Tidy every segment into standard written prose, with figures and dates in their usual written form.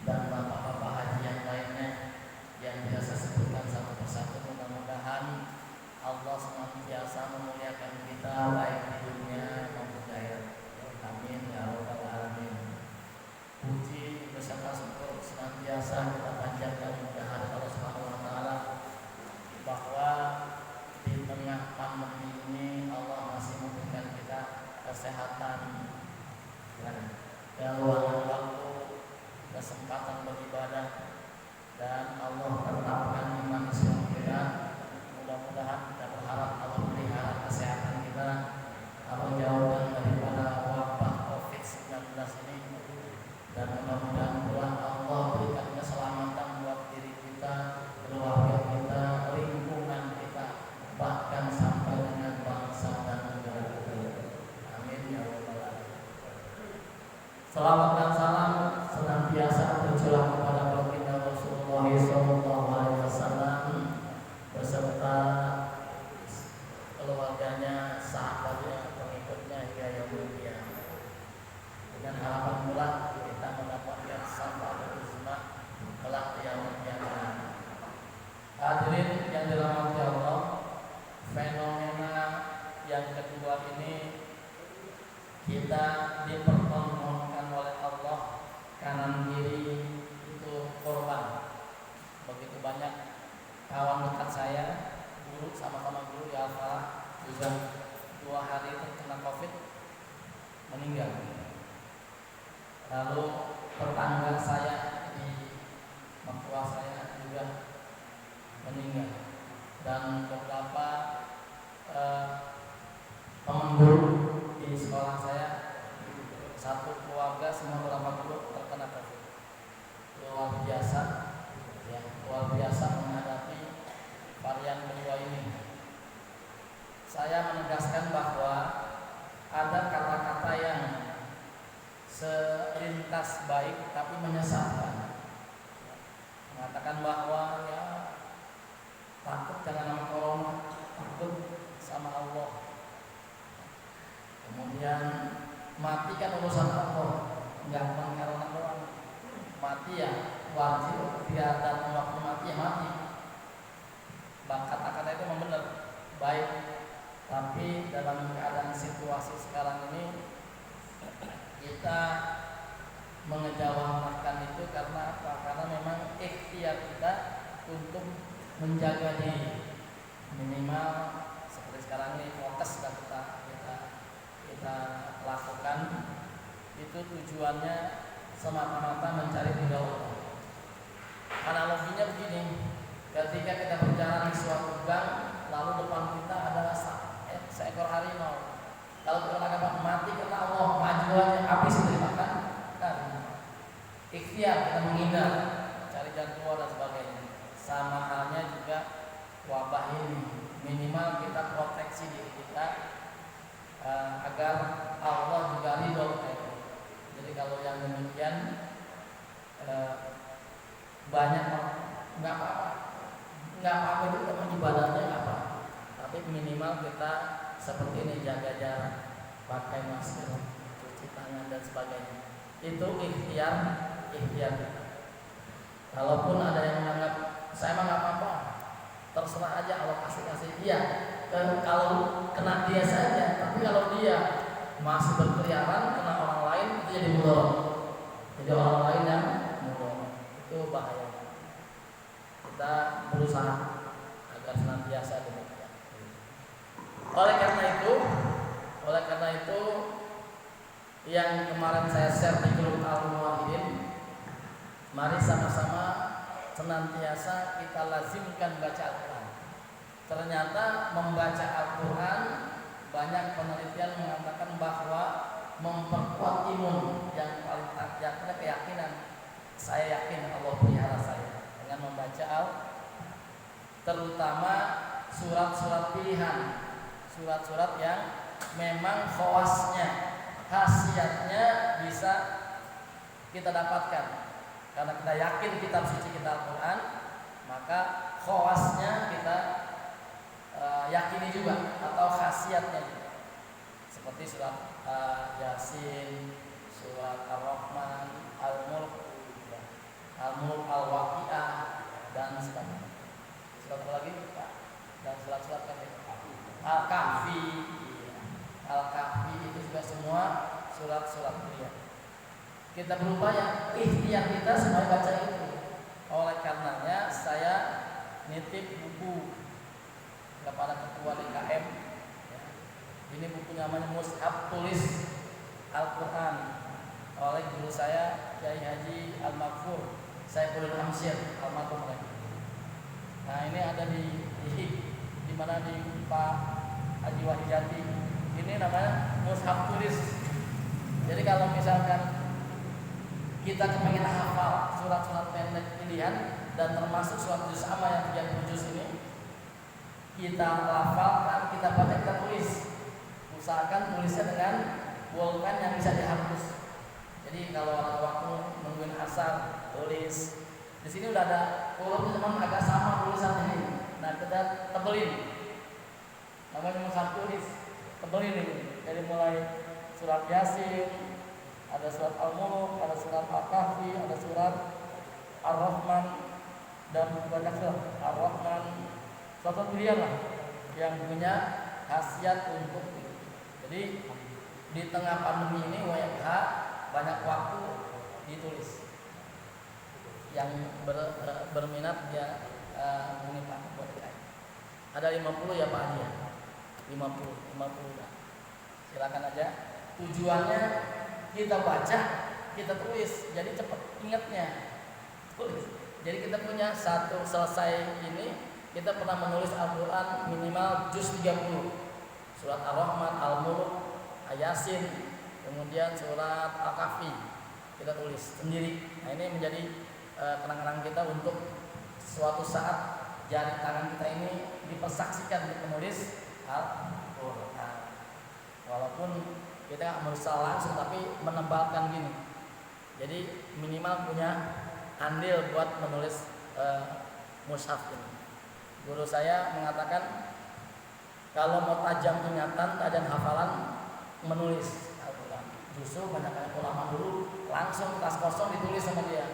dan bapak-bapak haji yang lainnya yang biasa sebutkan satu persatu, mudah-mudahan Salawat dan salam senantiasa tercurah kepada baginda Rasulullah SAW beserta keluarganya, sahabatnya, pengikutnya hingga yaumul qiyamah. Dengan harapan pula kita mendapatkan syafaat uzma kelak yaumul qiyamah. Hadirin yang dirahmati Allah, fenomena yang kedua ini kita dipertontonkan oleh Allah kanan kiri itu korban. Begitu banyak kawan dekat saya, guru sama-sama guru di Al-Falah juga 2 hari terkena COVID meninggal. Lalu tetangga saya di mertua saya juga meninggal dan beberapa teman guru di sekolah saya, satu keluarga semua berapa guru terkena COVID. Luar biasa, ya, luar biasa menghadapi varian kedua ini. Saya menegaskan bahwa ada kata-kata yang selintas baik tapi menyesatkan. Mengatakan bahwa ya takut jangan sama corona, takut sama Allah. Kemudian mati kan urusan Allah, nggak karena doang. Mati ya wajib, tiada waktu mati ya mati. Kata-kata itu memang benar, baik. Tapi dalam keadaan situasi sekarang ini kita mengejawantahkan itu karena apa? Karena memang ikhtiar kita untuk menjaga diri, minimal seperti sekarang ini fokus sudah kita lakukan, itu tujuannya semata-mata mencari ridha Allah. Analoginya begini, ketika kita berjalan di suatu gang, lalu depan kita ada seekor harimau. Kalau kita katakan mati karena Allah, maju aja, habis itu dimakan. Kan? Ikhtiar kita menghindar, cari jalan keluar dan sebagainya. Sama halnya juga wabah ini, minimal kita proteksi diri kita agar Allah juga ridho. Jadi kalau yang demikian banyak nggak apa-apa itu teman ibadahnya apa, tapi minimal kita seperti ini, jaga jarak, pakai masker, cuci tangan dan sebagainya. Itu ikhtiar kita. Kalaupun ada yang menganggap saya mah nggak apa-apa, terserah aja Allah kasih dia. Kalau kena dia saja, tapi kalau dia masih berkeliaran kena orang lain itu jadi mudarat. Jadi orang lain yang mudarat, itu bahaya. Kita berusaha agar senantiasa demikian. Oleh karena itu yang kemarin saya share di grup Al-Muwahhidin, mari sama-sama senantiasa kita lazimkan baca Al-Quran. Ternyata membaca Al-Quran, banyak penelitian mengatakan bahwa memperkuat imun. Yang paling ada keyakinan, saya yakin Allah pelihara saya dengan membaca terutama surat-surat pilihan, surat-surat yang memang khawasnya, khasiatnya bisa kita dapatkan. Karena kita yakin kitab suci kita Al-Quran, maka khawasnya kita yakini juga, atau khasiatnya juga. Seperti surat Yasin, surat Ar-Rahman, Al-Mulk, Al-Waqi'ah dan sebagainya. Surat apa lagi? Dan surat-surat Al-Kahfi. Al-Kahfi itu juga semua surat-surat mulia. Kita berupaya ikhtiar kita supaya baca itu. Oleh karenanya saya nitip buku kepada ketua DKM. Ini buku namanya Mushaf Tulis Al-Quran oleh guru saya Kiai Haji Al-Maghfur Saiful Hamsyir almarhum. Nah ini ada di mana di Pak Haji Wahidjati. Ini namanya Mushaf Tulis. Jadi kalau misalkan kita kepengen hafal surat-surat pendek pilihan dan termasuk surat juz amma yang 30 juz ini, kita hafalkan, kita baca, kita tulis. Usahakan tulisnya dengan bolpen yang bisa dihapus. Jadi kalau ada waktu nungguin asar tulis. Di sini udah ada kolomnya teman agak sama tulisannya ini. Nah kita tebelin. Namanya musaf tulis, tebelin ini. Jadi mulai surat Yasin, ada surat Al-Mulk, ada surat Al-Kahfi, ada surat Ar-Rahman, dan banyak surat Ar-Rahman, surat pilihan lah yang punya khasiat untuk itu. Jadi di tengah pandemi ini WFH banyak waktu ditulis. Yang berminat dia hubungi Pak boleh kayak. Ada 50 ya Pak Adi ya? 50 dah. Silakan aja. Tujuannya kita baca, kita tulis, jadi cepat ingatnya. Tulis. Jadi kita punya satu selesai ini, kita pernah menulis Al-Quran minimal juz 30. Surat Ar-Rahman, Al-Mulk, Yasin, kemudian surat Al-Kahfi kita tulis sendiri. Nah ini menjadi kenang-kenangan kita untuk suatu saat jari tangan kita ini dipersaksikan untuk menulis Al-Quran. Walaupun kita nggak menulis langsung tapi menebalkan gini. Jadi minimal punya andil buat menulis mushaf ini. Guru saya mengatakan kalau mau tajam ingatan, tajam hafalan, menulis Al-Quran. Justru banyak ulama dulu langsung tas kosong ditulis sama dia,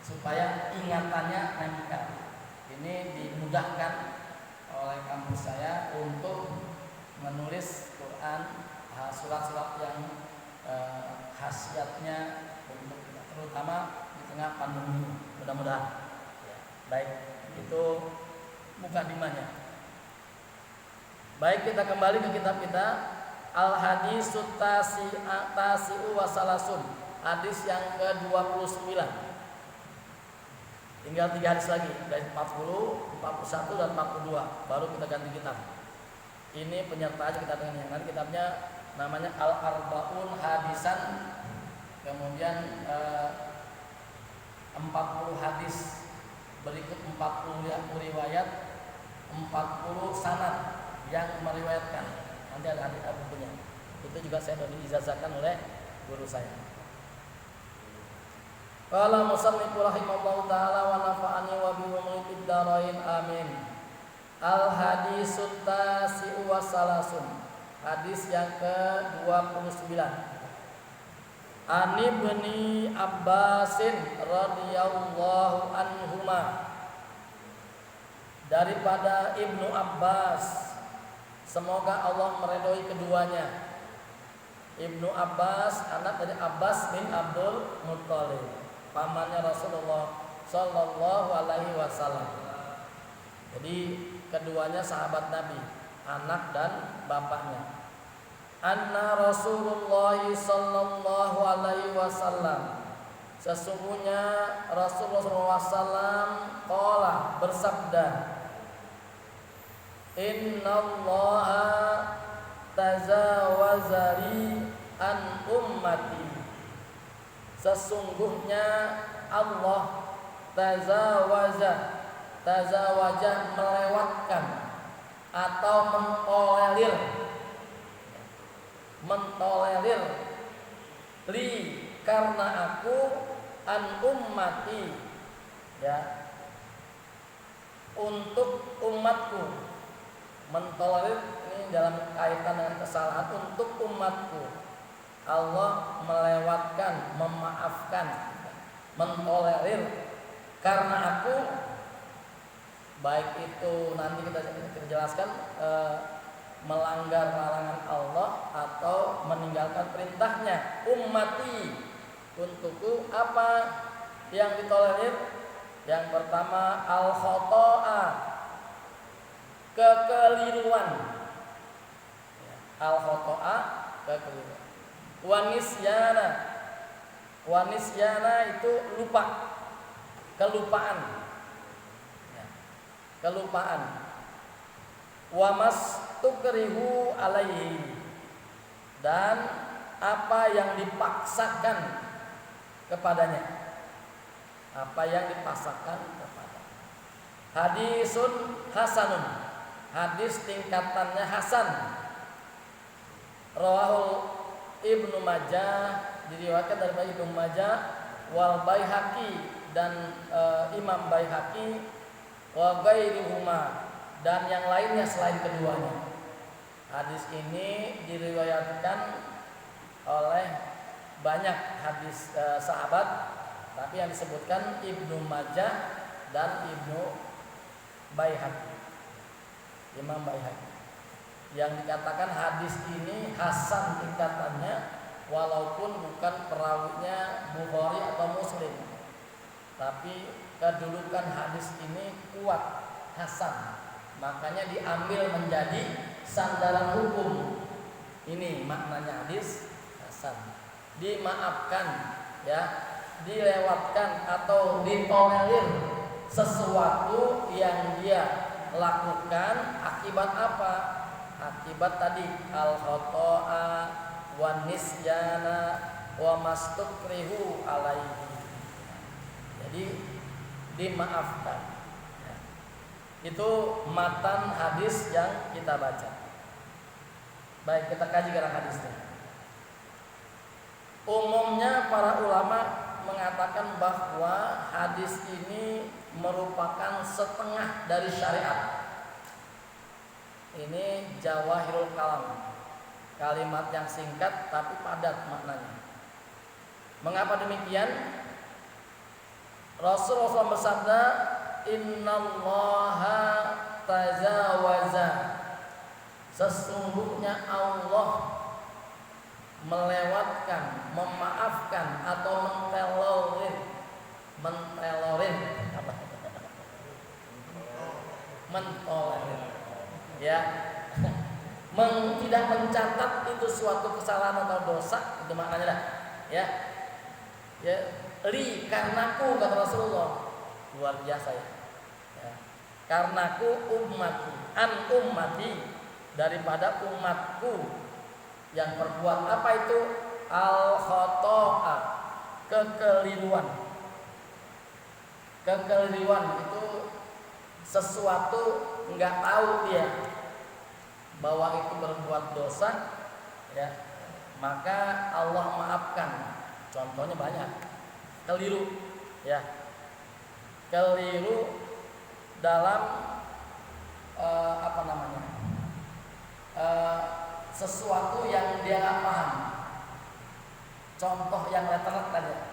supaya ingatannya nempel. Ini dimudahkan oleh kampus saya untuk menulis Quran, surat-surat yang khasiatnya untuk kita, terutama di tengah pandemi. Mudah-mudahan. Ya, baik, itu mukadimahnya. Baik, kita kembali ke kitab kita. Al-Hadisut Tasi'u wa Salasun, hadis yang ke-29. Tinggal 3 hadis lagi, dari 40, 41 dan 42. Baru kita ganti kitab. Ini penyerta aja kita dengan yang nanti kitabnya namanya Al-Arba'un Hadisan. Kemudian 40 hadis, berikut 40 riwayat, 40 sanad yang meriwayatkan. Nanti ada hadis bukunya. Itu juga saya sudah diijazahkan oleh guru saya. Qala musannif rahimahullahu taala wa nafa'ani wa bi ummi darain amin. Al hadisut tasi'u wa salasun. Hadis yang ke-29. Ani ibni Abbasin radhiyallahu anhuma. Daripada Ibnu Abbas, semoga Allah meridhoi keduanya. Ibnu Abbas anak dari Abbas bin Abdul Muttalib, pamannya Rasulullah Sallallahu Alaihi Wasallam. Jadi keduanya sahabat Nabi, anak dan bapaknya. Anna Rasulullah Sallallahu Alaihi Wasallam, sesungguhnya Rasulullah SAW qala, bersabda, Innallaha tazawazali an ummati, sesungguhnya Allah tazawaja melewatkan atau mentolerir li karena aku an ummati, ya, untuk umatku. Mentolerir ini dalam kaitan dengan kesalahan untuk umatku. Allah melewatkan, memaafkan, mentolerir karena aku, baik itu nanti kita jelaskan melanggar larangan Allah atau meninggalkan perintahnya. Ummati, untukku apa yang ditolerir? Yang pertama al-khoto'a, kekeliruan. Al-khoto'a, kekeliruan. Wanisyana itu lupa, kelupaan. Kelupaan. Wamas tukrihu alaihi, dan apa yang dipaksakan kepadanya. Apa yang dipaksakan kepadanya. Hadisun hasanun, hadis tingkatannya hasan. Rawahul Ibnu Majah diriwayatkan dari Ibnu Majah wal Baihaqi dan Imam Baihaqi wa ghairuhuma dan yang lainnya selain keduanya. Hadis ini diriwayatkan oleh banyak hadis sahabat, tapi yang disebutkan Ibnu Majah dan Ibnu Baihaqi, Imam Baihaqi. Yang dikatakan hadis ini hasan tingkatannya, walaupun bukan perawinya Bukhari atau Muslim, tapi kedudukan hadis ini kuat, hasan, makanya diambil menjadi sandaran hukum. Ini maknanya hadis hasan. Dimaafkan, ya, dilewatkan atau ditolerir sesuatu yang dia lakukan akibat apa? Akibat tadi al-khoto'a wa nisyana wa mastukrihu alaihi. Jadi dimaafkan. Itu matan hadis yang kita baca. Baik, kita kaji sekarang hadisnya. Umumnya para ulama mengatakan bahwa hadis ini merupakan setengah dari syariat. Ini jawahirul kalam, kalimat yang singkat tapi padat maknanya. Mengapa demikian? Rasulullah bersabda, innallaha tajawaza, sesungguhnya Allah melewatkan, memaafkan atau mentolerir, ya, tidak mencatat itu suatu kesalahan atau dosa, itu maknanya dah, ya, ya, karenaku kata Rasulullah, luar biasa ya, ya. Karenaku ummati, ummati, daripada umatku yang berbuat apa itu al-khoto'a, kekeliruan itu sesuatu nggak tahu dia bahwa itu berbuat dosa, ya, maka Allah maafkan. Contohnya banyak, keliru, ya, keliru dalam sesuatu yang dia nggak paham. Contoh yang letterlet aja,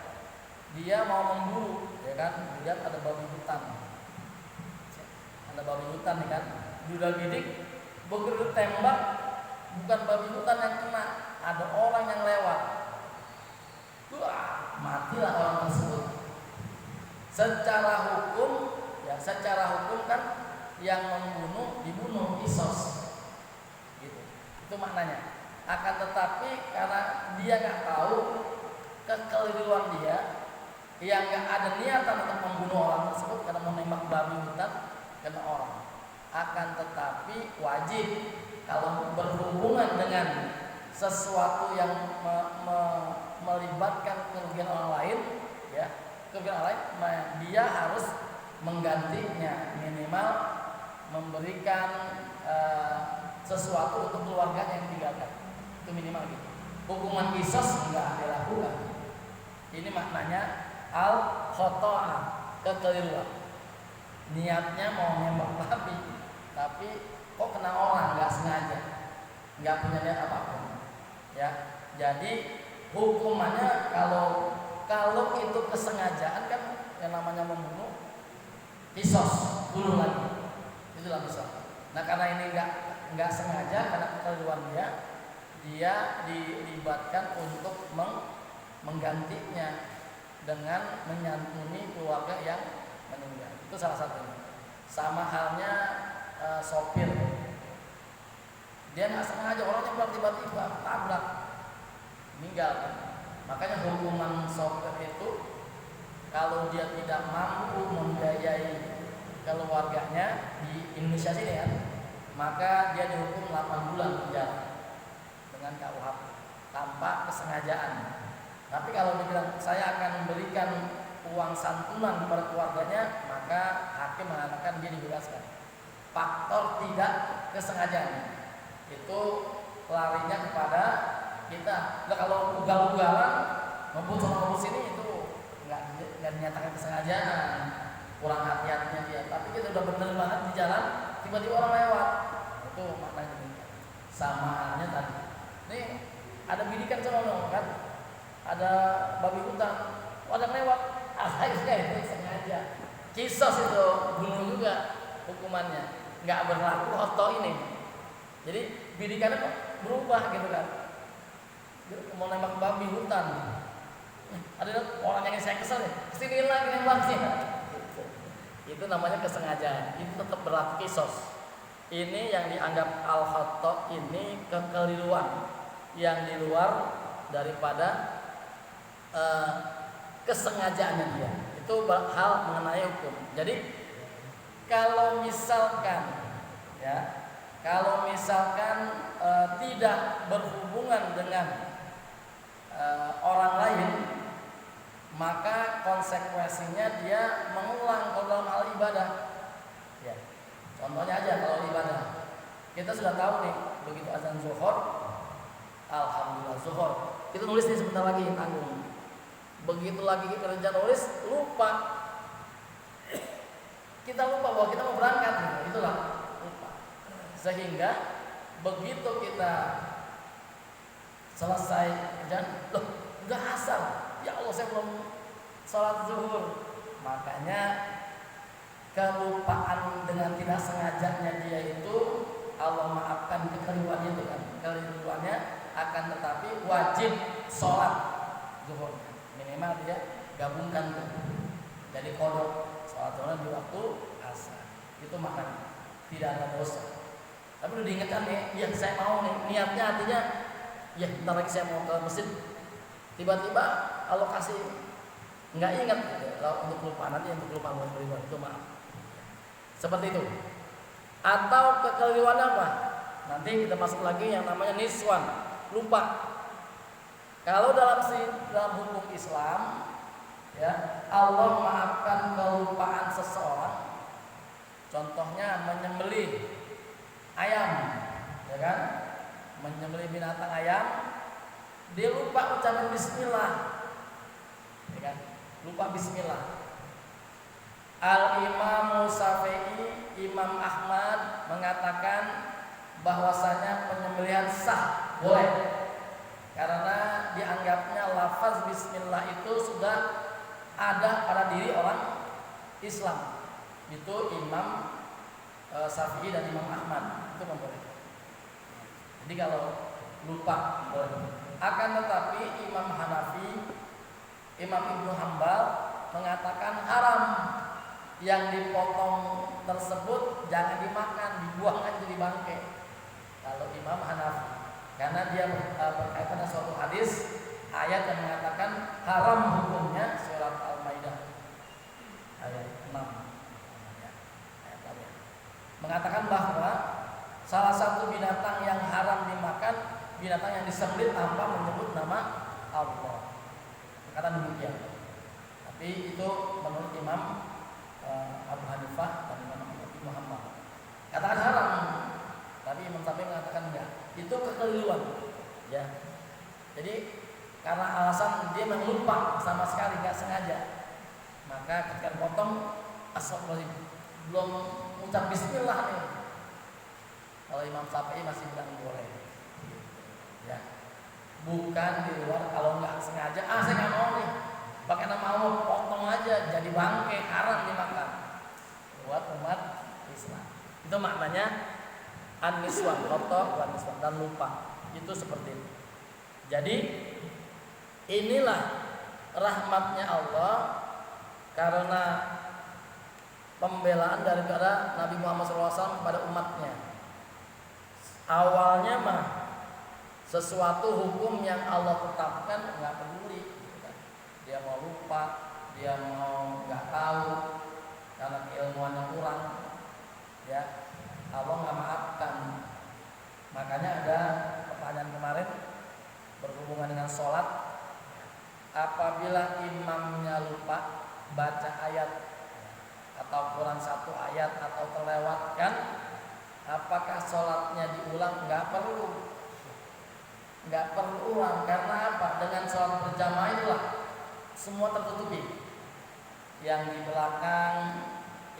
dia mau memburu, ya kan, lihat ada babi hutan, nih kan, sudah bidik, begitu tembak, bukan babi hutan yang kena, ada orang yang lewat, wah, matilah orang tersebut. Secara hukum kan yang membunuh dibunuh, kisos. Itu maknanya. Akan tetapi karena dia nggak tahu kekeliruan dia, yang nggak ada niatan untuk membunuh orang tersebut karena menembak babi hutan kena orang. Akan tetapi wajib kalau berhubungan dengan sesuatu yang melibatkan kerugian orang lain, ya, kerugian orang lain, dia harus menggantinya, minimal memberikan sesuatu untuk keluarga yang ditinggalkan, itu minimal gitu. Hukuman kisos enggak dilakukan. Ini maknanya al-khoto'a, kekeliruan. Niatnya mau nembak babi, tapi kok kena orang, nggak sengaja, nggak punya niat apapun, ya. Jadi hukumannya kalau itu kesengajaan kan yang namanya membunuh, kisos, bunuh lagi, itulah kisos. Nah karena ini nggak sengaja, karena kekeliruan dia dilibatkan untuk menggantinya dengan menyantuni keluarga yang meninggal. Itu salah satunya. Sama halnya sopir, dia nggak sengaja, orangnya pulang tiba-tiba tabrak, meninggal. Makanya hukuman sopir itu kalau dia tidak mampu membiayai keluarganya di Indonesia sini ya, maka dia dihukum 8 bulan penjara dengan KUHP tanpa kesengajaan. Tapi kalau dia bilang saya akan memberikan uang santunan kepada keluarganya, maka hakim mengatakan dia dibebaskan. Faktor tidak kesengajaan itu larinya kepada kita. Nah, kalau ugal-ugalan ngebut sana ngebut sini itu nggak dinyatakan kesengajaan, kurang hati-hatinya dia. Tapi kita udah bener banget di jalan, tiba-tiba orang lewat, itu maknanya demikian. Samaannya tadi. Nih ada bidikan sono kan, ada babi hutan, ada lewat, akhirnya itu sengaja. Kisos itu bunuh juga hukumannya, nggak berlaku oto ini. Jadi bidikannya kok berubah gitu kan. Mau nembak babi hutan, ada orang yang saya kesel nih, kesini lagi nembaknya. Itu namanya kesengajaan. Itu tetap berlaku kisos. Ini yang dianggap al-khata ini kekeliruan yang di luar daripada kesengajaannya dia. Itu hal mengenai hukum. Jadi kalau misalkan tidak berhubungan dengan orang lain, maka konsekuensinya dia mengulang kalau dalam hal ibadah. Ya. Contohnya aja kalau ibadah, kita sudah tahu nih, begitu azan zuhur, alhamdulillah zuhur, kita nulis nih sebentar lagi tanggung. Begitu lagi kerja nulis, lupa. Kita lupa bahwa kita mau berangkat, itulah lupa. Sehingga begitu kita selesai kerjaan, loh udah asar, ya Allah saya belum sholat zuhur. Makanya kelupaan dengan tidak sengajanya dia itu Allah maafkan kekeliruannya itu kan, kekeliruannya akan tetapi wajib sholat zuhur. Minimal dia gabungkan tuh. Jadi kodok sholat zuhur di waktu asar. Itu makanya tidak ada dosa. Tapi udah diingatkan nih, ya saya mau nih, niatnya artinya ya bentar lagi saya mau ke masjid, tiba-tiba alokasi nggak ingat gitu. Kalau untuk kelupaan nanti untuk kelupaan itu maaf. Seperti itu. Atau kekeliruan apa? Nanti kita masuk lagi yang namanya niswan, lupa. Kalau dalam hukum Islam, ya Allah maafkan kelupaan seseorang. Contohnya menyembelih ayam, ya kan? Menyembelih binatang ayam, dia lupa ucapan bismillah, ya kan? Lupa bismillah. Al-Imam Syafi'i, Imam Ahmad mengatakan bahwasanya penyembelihan sah, boleh, karena dianggapnya lafaz bismillah itu sudah ada pada diri orang Islam. Itu Imam Syafi'i dan Imam Ahmad itu membolehkan. Jadi kalau lupa boleh. Akan tetapi Imam Hanafi, Imam Ibnu Hambal mengatakan haram. Yang dipotong tersebut jangan dimakan, dibuang aja di bangkai. Kalau Imam Hanafi, karena dia berkaitan dengan suatu hadis ayat yang mengatakan haram hukumnya, surat Al-Maidah ayat 6. Mengatakan bahwa salah satu binatang yang haram dimakan binatang yang disembelih tanpa menyebut nama Allah. Kata demikian. Tapi itu menurut Imam Abu Hanifah dan Imam Muhammad katakan haram, tapi Imam Syafi'i mengatakan enggak. Itu kekeliruan, ya. Jadi karena alasan dia memang lupa sama sekali, nggak sengaja, maka ketika potong astagfirullahaladzim, belum ucap bismillah nih. Kalau Imam Syafi'i masih bilang boleh, ya. Bukan di luar, kalau nggak sengaja, saya nggak mau nih, pakai nama Allah, potong aja jadi bangkai, haram dimakan buat umat Islam. Itu maknanya an-niswan, kotor, wan-niswan, dan lupa. Itu seperti itu. Jadi inilah rahmatnya Allah karena pembelaan daripada Nabi Muhammad SAW kepada umatnya. Awalnya mah sesuatu hukum yang Allah tetapkan nggak peduli, dia mau lupa, dia mau nggak tahu karena keilmuan yang kurang, ya Allah nggak maafkan. Makanya ada pertanyaan kemarin berhubungan dengan sholat, apabila imamnya lupa baca ayat atau kurang satu ayat atau terlewatkan, apakah sholatnya diulang? Nggak perlu. nggak perlu uang. Karena apa? Dengan sholat berjamaah itulah semua tertutupi. Yang di belakang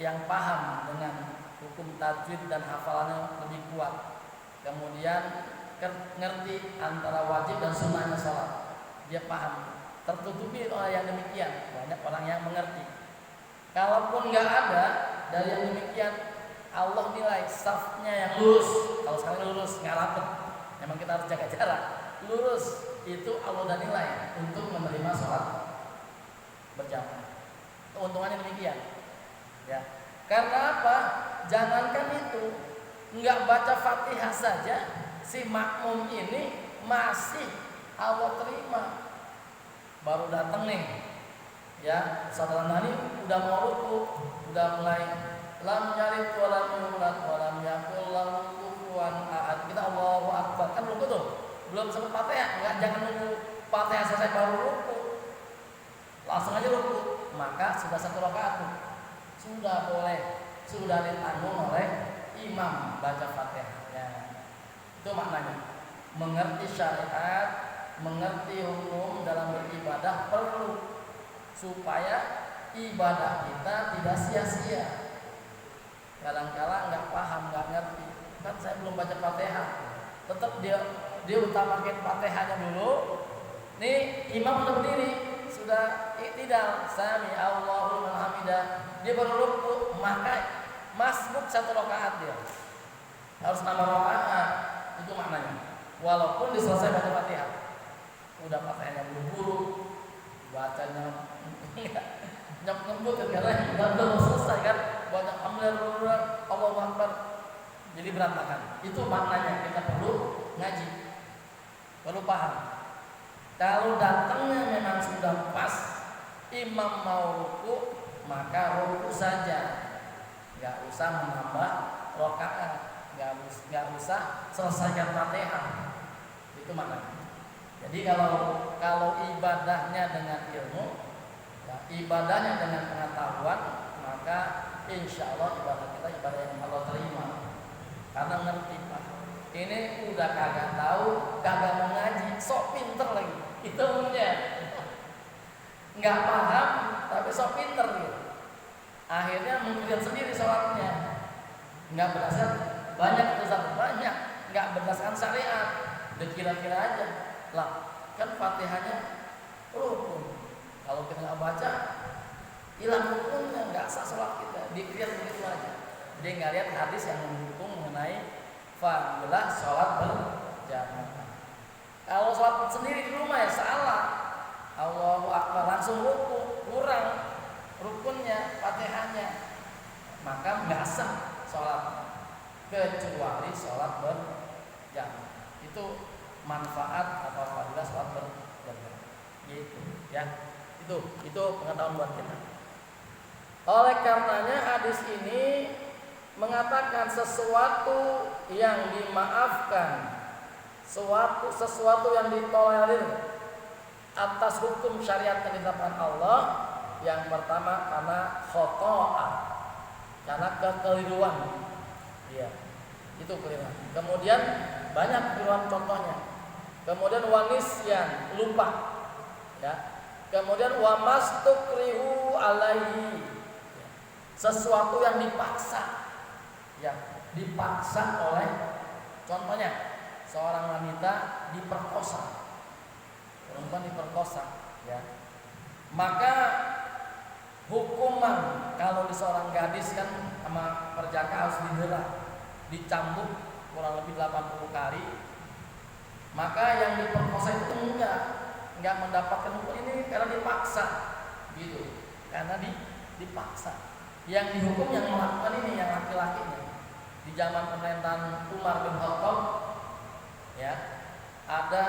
yang paham dengan hukum tajwid dan hafalannya lebih kuat, kemudian ngerti antara wajib dan sunnahnya sholat, dia paham. Tertutupi oleh yang demikian, banyak orang yang mengerti. Kalaupun nggak ada dari yang demikian, Allah nilai safnya yang lurus. Kalau sekarang lurus nggak rapet, memang kita harus jaga jarak. Lurus itu Allah udah nilai untuk menerima sholat berjamaah. Keuntungannya demikian, ya. Karena apa? Jangankan itu, nggak baca Fatihah saja, si makmum ini masih Allah terima. Baru datang nih, ya, saudara nani udah mau ruku, udah mulai lam yalid wa lam yulad wa lam yakul lahu kufuwan ahad. Kita Allahu Akbar, kan ruku tuh, belum sempat Fatihah, nggak, jangan nunggu Fatihah selesai baru ruku, langsung aja ruku. Maka sudah satu rakaat, sudah boleh, sudah ditanggung oleh imam baca Fatihahnya. Itu maknanya. Mengerti syariat, mengerti hukum dalam beribadah perlu, supaya ibadah kita tidak sia-sia. Kadang-kala nggak paham, nggak ngerti, kan saya belum baca Fatihah, tetap dia utamakan Fatihahnya dulu. Nih imam udah berdiri, sudah iktidal, sami Allahu liman hamidah, dia baru ruku, maka masbuk satu rakaat, dia harus nambah rakaat. Itu maknanya. Walaupun diselesai baca Fatihah, udah Fatihahnya buru-buru, bacanya nyebut karena belum selesai kan, banyak alhamdulillah Allahu Akbar, jadi berantakan. Itu maknanya kita perlu ngaji, perlu paham. Kalau datangnya memang sudah pas, imam mau ruku, maka ruku saja, nggak usah menambah rakaat, nggak usah selesaikan Fatihah. Itu maknanya. Jadi kalau ibadahnya dengan ilmu, ya, ibadahnya dengan pengetahuan, maka insya Allah ibadah kita ibadah yang Allah terima. Karena ngerti, Pak, ini udah kagak tahu, kagak mau ngaji, sok pinter lagi. Itu umumnya nggak paham tapi sok pinter gitu. Akhirnya mengkritik sendiri sholatnya, nggak berdasar banyak dosa, banyak nggak berdasarkan syariat, dikira-kira aja lah. Kan Fatihahnya rukun, kalau kita nggak baca hilang rukunnya, nggak sah sholat kita, dikira begitu aja. Jadi nggak lihat hadis yang mendukung mengenai fadilah sholat berjamaah. Kalau sholat sendiri di rumah ya salah, Allahu Akbar langsung ruku, kurang rukunnya, Fatihahnya, maka nggak sah sholat, kecuali sholat berjamaah. Itu manfaat atau fadilah sholat berjamaah. Gitu, ya. Itu pengetahuan buat kita. Oleh karenanya hadis ini mengatakan sesuatu yang dimaafkan, sesuatu yang ditolerir atas hukum syariat yang ditetapkan Allah. Yang pertama karena khoto'ah, karena kekeliruan, ya, itu keliruan. Kemudian banyak keliruan contohnya. Kemudian wanisyan, lupa, ya. Kemudian wamastukrihu alaihi, sesuatu yang dipaksa, ya, dipaksa oleh, contohnya seorang wanita diperkosa, perempuan diperkosa, ya, maka hukuman kalau di seorang gadis kan sama perjaka harus didera, dicambuk kurang lebih 80 kali. Maka yang diperkosa itu enggak mendapatkan hukuman ini karena dipaksa, gitu, karena dipaksa. Yang dihukum yang melakukan ini, yang laki-lakinya. Di zaman pemerintahan Umar bin Khattab, ya, ada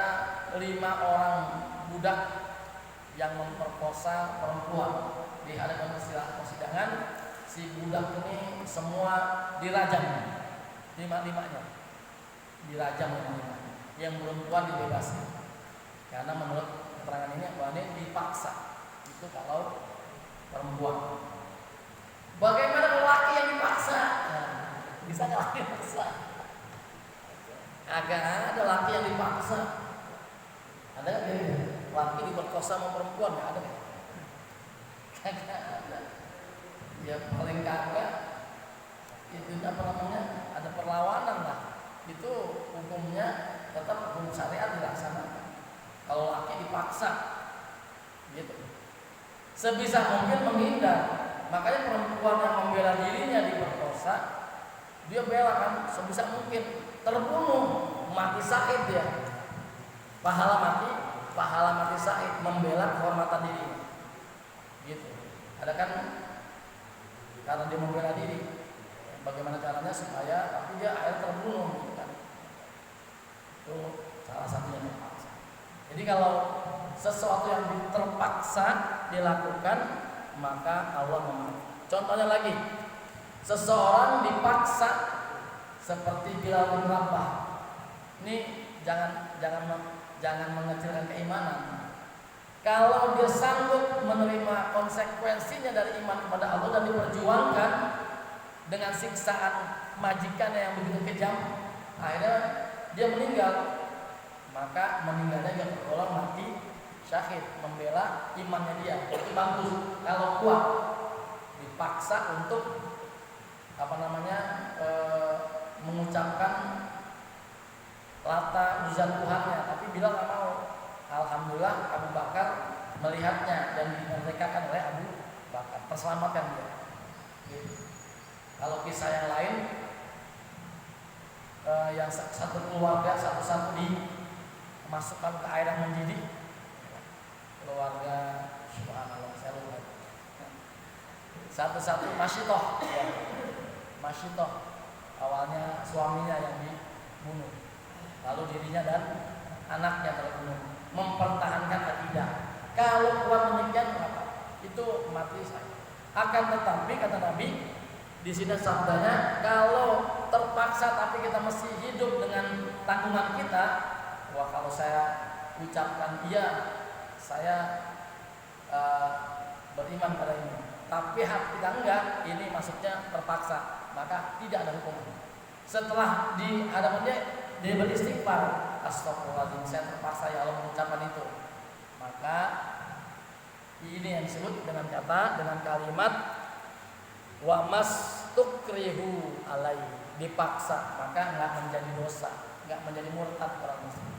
5 orang budak yang memperkosa perempuan. Diadakan persidangan, si budak ini semua dirajam, 5-5-nya dirajam, 5-5-nya. Yang perempuan dibebaskan karena menurut keterangan ini bahwa ini dipaksa. Itu kalau perempuan. Bagaimana laki yang dipaksa? Nah, bisa nggak laki dipaksa? Agak ada laki yang dipaksa. Ada nggak kira-kira laki diperkosa sama perempuan? Nggak ada kan? Kagak ada. Ya paling kagak itu apa namanya, ada perlawanan lah. Itu hukumnya tetap hukum syariat dilaksanakan. Kalau laki dipaksa, gitu. Sebisa mungkin menghindar. Makanya perempuan yang membela dirinya diperkosa, dia bela kan sebisa mungkin, terbunuh, mati syahid dia. Pahala mati syahid, membela kehormatan diri. Gitu. Ada kan karena dia membela diri. Bagaimana caranya supaya tapi dia akhirnya terbunuh, gitu kan. Itu salah satunya terpaksa. Jadi kalau sesuatu yang terpaksa dilakukan, maka Allah memaafkan. Contohnya lagi, seseorang dipaksa seperti Bilal bin Rabah. Ini jangan mengecilkan keimanan. Kalau dia sanggup menerima konsekuensinya dari iman kepada Allah dan diperjuangkan dengan siksaan majikannya yang begitu kejam, akhirnya dia meninggal, maka meninggalnya yang tergolong mati syahid, membela imannya dia. Itu bagus. Kalau kuat dipaksa untuk mengucapkan lata uzan Tuhannya, tapi Bilal nggak mau. Alhamdulillah Abu Bakar melihatnya dan dimerdekakan oleh Abu Bakar, terselamatkan dia. Gitu. Kalau kisah yang lain, yang satu keluarga satu-satu dimasukkan ke air yang mendidih, keluarga subhanallah saya lupa, satu-satu Masyitoh, ya. Masyitoh awalnya suaminya yang dibunuh, lalu dirinya dan anaknya terbunuh, mempertahankan akidah. Kalau kuat demikian apa? Itu mati saya. Akan tetapi kata Nabi di sini sabdanya, kalau terpaksa tapi kita masih hidup dengan tanggungan kita, wah kalau saya ucapkan iya, saya beriman pada ini, tapi hati kita enggak, ini maksudnya terpaksa, maka tidak ada hukum. Setelah di hadapan dia beristighfar, astagfirullahaladzim, saya terpaksa ya Allah mengucapkan itu, maka ini yang disebut dengan kalimat wa mastukrihu alai, dipaksa, maka enggak menjadi dosa, enggak menjadi murtad orang muslim.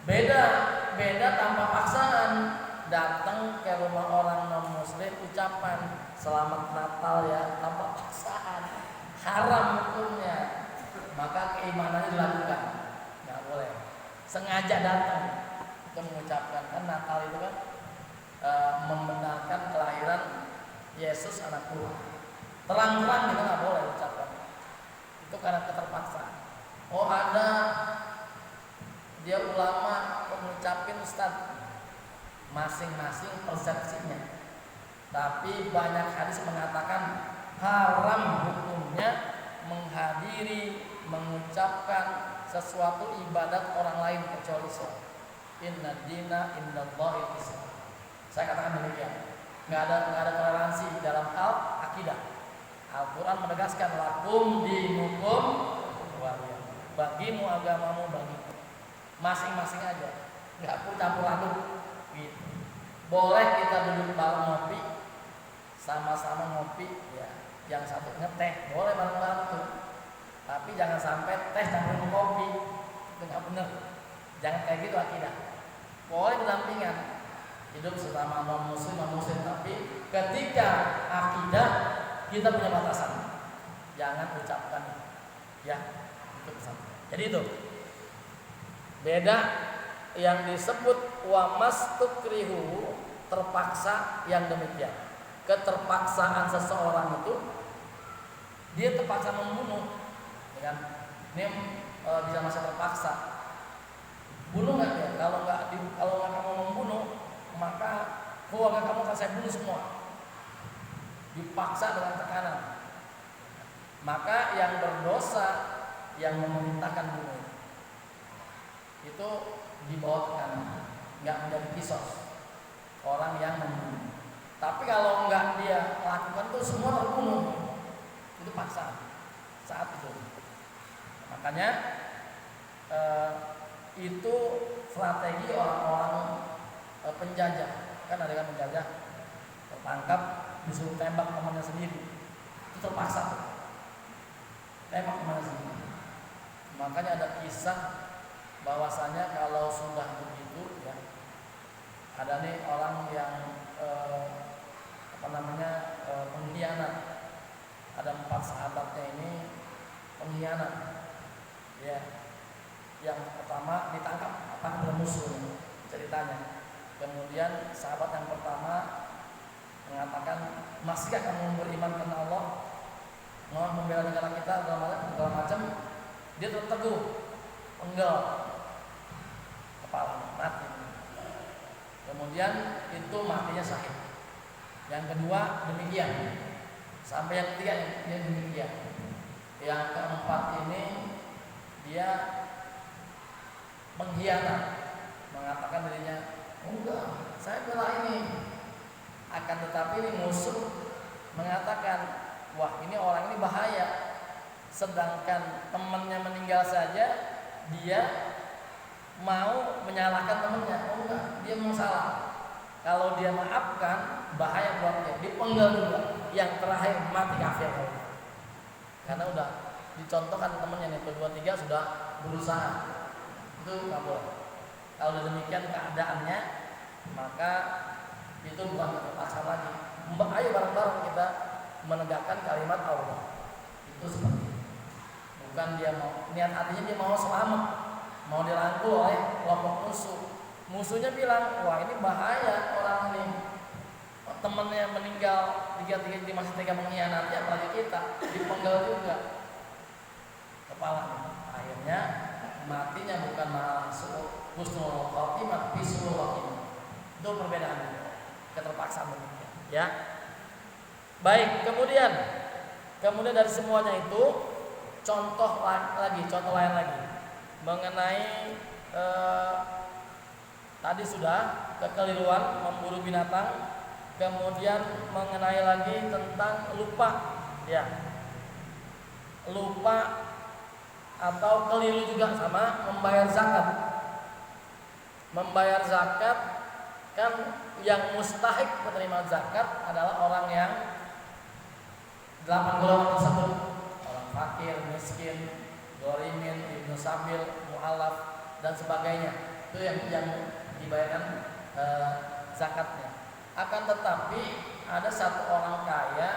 Beda tanpa paksaan, datang ke rumah orang non muslim, ucapan selamat Natal ya, tanpa paksaan, haram hukumnya, maka keimanannya dilakukan, nggak boleh. Sengaja datang untuk mengucapkan, kan Natal itu kan membenarkan kelahiran Yesus anak Tuhan. Terang-terang kita nggak boleh ucapkan, itu karena keterpaksaan. Oh ada dia ulama mengucapin Ustaz, masing-masing persepsinya. Tapi banyak hadis mengatakan haram hukumnya menghadiri, mengucapkan sesuatu ibadat orang lain kecuali Islam. Inna dina indallahi Islam. Saya katakan demikian. Nggak ada toleransi dalam hal akidah. Al-Quran menegaskan lakum dinukum waliyah. Bagimu agamamu bagimu. Masing-masing aja, nggak perlu campur aduk. Gitu. Boleh kita duduk bareng ngopi, sama-sama ngopi, ya. Yang satu ngeteh, boleh bareng-bareng tuh. Tapi jangan sampai teh campur kopi, itu nggak benar. Jangan kayak gitu akidah. Boleh berdampingan, hidup sesama non muslim, tapi ketika akidah kita punya batasan. Jangan ucapkan, ya itu pesan. Jadi itu. Beda yang disebut wa mastukrihu, terpaksa yang demikian. Keterpaksaan seseorang itu dia terpaksa membunuh, ya kan? Ini bisa masa terpaksa. Bunuh nggak ya? Kalau nggak kamu membunuh, maka keluarga kamu akan saya bunuh semua. Dipaksa dengan tekanan. Maka yang berdosa yang memerintahkan bunuh itu dibawa tekanan, nggak menjadi kisos orang yang membunuh. Tapi kalau nggak dia lakukan itu semua terbunuh, itu paksa saat itu. Makanya itu strategi orang-orang penjajah. Kan ada kan penjajah tertangkap disuruh tembak temannya sendiri, itu terpaksa tuh. Tembak temannya sendiri. Makanya ada kisah bahwasanya kalau sudah begitu ya, ada nih orang yang pengkhianat. Ada 4 sahabatnya ini pengkhianat. Ya. Yang pertama ditangkap oleh musuh ceritanya. Kemudian sahabat yang pertama mengatakan, masihkah kamu beriman karena Allah, mau membela negara kita segala macam. Dia tetap teguh, penggal kepala, mati. Kemudian itu matinya syahid. Yang kedua demikian, sampai yang ketiga yang demikian. Yang keempat ini dia mengkhianat, mengatakan dirinya, enggak, saya bela ini. Akan tetapi ini musuh mengatakan, wah ini orang ini bahaya. Sedangkan temannya meninggal saja, dia mau menyalahkan temannya. Oh enggak, dia mau salah. Kalau dia maafkan, bahaya buat dia. Dipenggal juga. Yang terakhir mati kafir. Karena udah dicontohkan temannya nih, kedua tiga sudah berusaha. Itu nggak boleh. Kalau demikian keadaannya, maka itu bukan terpaksa lagi. Ayo bareng-bareng kita menegakkan kalimat Allah. Itu seperti itu. Bukan dia mau, niat hatinya dia mau selamat, mau dirangkul oleh kelompok musuh. Musuhnya bilang, wah ini bahaya orang ini, temannya meninggal, tiga-tiga jadi masih tega mengkhianati, apalagi kita dipenggal juga kepalanya. Akhirnya matinya bukan malah husnul khotimah, bisul khotimah. Itu perbedaannya, keterpaksaan demikian. Ya, baik. Kemudian dari semuanya itu contoh lain lagi mengenai tadi sudah kekeliruan memburu binatang, kemudian mengenai lagi tentang lupa, ya, lupa atau keliru juga sama membayar zakat. Membayar zakat kan yang mustahik menerima zakat adalah orang yang 8 golongan tersebut: orang fakir, miskin, ghorimin, ibnu sabil, mu'alaf dan sebagainya. Itu yang dibayarkan zakatnya. Akan tetapi ada satu orang kaya,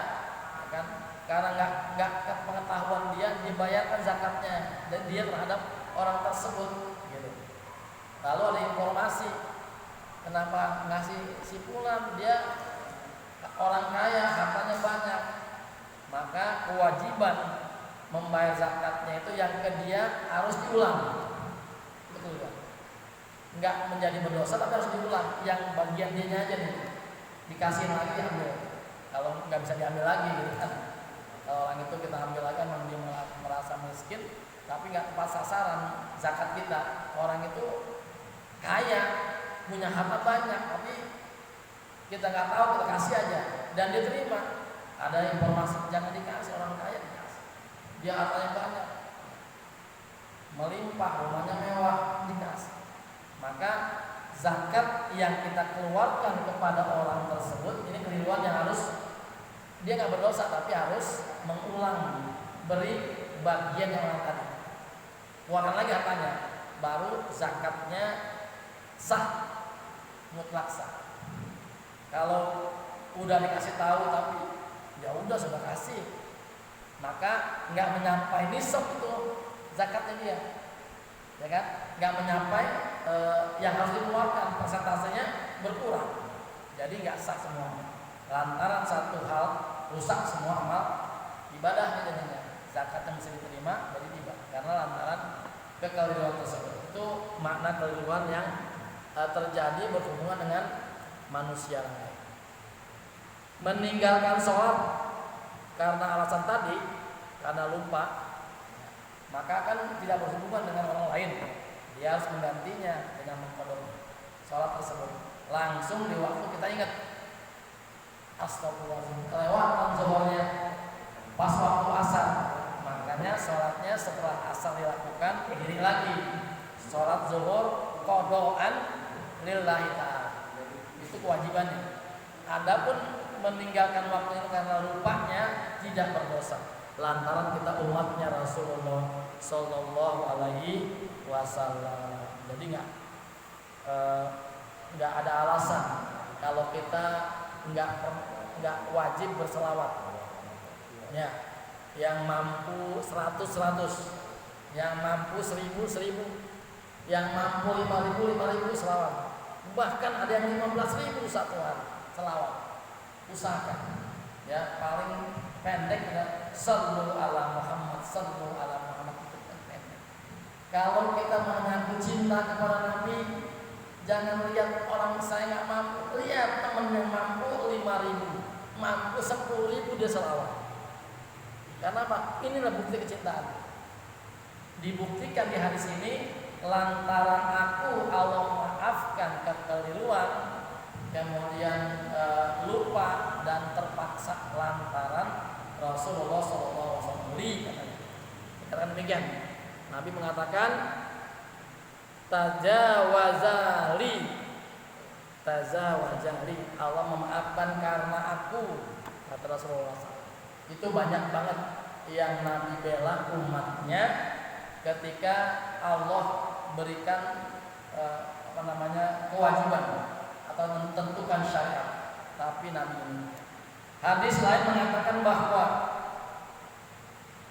ya kan, karena nggak pengetahuan dia dibayarkan zakatnya dan dia terhadap orang tersebut, gitu. Lalu ada informasi, kenapa ngasih si fulan, dia orang kaya, hartanya banyak, maka kewajiban membayar zakatnya itu yang ke dia harus diulang. Betul kan? Nggak menjadi berdosa tapi harus diulang. Yang bagian dia aja nih dikasih lagi diambil. Kalau nggak bisa diambil lagi, gitu kan? Kalau orang itu kita ambil lagi, memang dia merasa miskin, tapi nggak tepat sasaran zakat kita. Orang itu kaya, punya harta banyak, tapi kita nggak tahu, kita kasih aja dan dia terima. Ada informasi jangan dikasih, orang kaya dikasih. Dia hartanya banyak, melimpah, rumahnya mewah, dikasih. Maka zakat yang kita keluarkan kepada orang tersebut ini keliruan yang harus, dia nggak berdosa tapi harus mengulang, beri bagian yang orang tadi, keluarkan lagi hartanya, baru zakatnya sah, mutlak sah. Kalau udah dikasih tahu tapi ya udah sudah kasih, maka nggak menyampai nisab itu zakatnya dia, ya kan? Nggak menyampai yang harus dikeluarkan, persentasenya berkurang, jadi nggak sah semuanya. Lantaran satu hal rusak semua amal ibadahnya, jadinya zakat yang bisa diterima jadi tiba karena lantaran kekeliruan tersebut. Itu makna kekeliruan yang terjadi berhubungan dengan manusia lain. Meninggalkan sholat karena alasan tadi, karena lupa, maka kan tidak berhubungan dengan orang lain. Dia harus menggantinya dengan mengqadha sholat tersebut langsung di waktu kita ingat. Astagfirullahaladzim, kelewatan zuhurnya pas waktu asar, makanya sholatnya setelah asar dilakukan diri lagi Sholat zuhur qadaan lillahi ta'ala. Itu kewajibannya. Adapun meninggalkan waktu itu karena lupanya tidak berdosa. Lantaran kita umatnya Rasulullah Sallallahu Alaihi Wasallam. Jadi nggak ada alasan kalau kita nggak wajib berselawat. Ya, yang mampu 100, yang mampu 1000, yang mampu 5000 selawat. Bahkan ada yang 15.000 satu hari selawat. Usahakan. Ya, paling pendek ya sallu ala Muhammad, sallu ala Muhammad, itu kan pendek. Kalau kita mengaku cinta kepada Nabi, jangan lihat orang saya nggak mampu, lihat teman yang mampu 5.000, mampu 10.000 dia selawat. Karena apa? Inilah bukti kecintaan. Dibuktikan di hadis ini, lantaran aku Allah maafkan kekeliruan, kemudian lupa dan terpaksa lantaran Rasulullah SAW katanya. Katakan demikian. Nabi mengatakan tajawazali, Allah memaafkan karena aku, kata Rasulullah SAW. Itu banyak banget yang Nabi bela umatnya ketika Allah berikan kewajiban atau menentukan syariat, tapi Nabi ini. Hadis lain mengatakan bahwa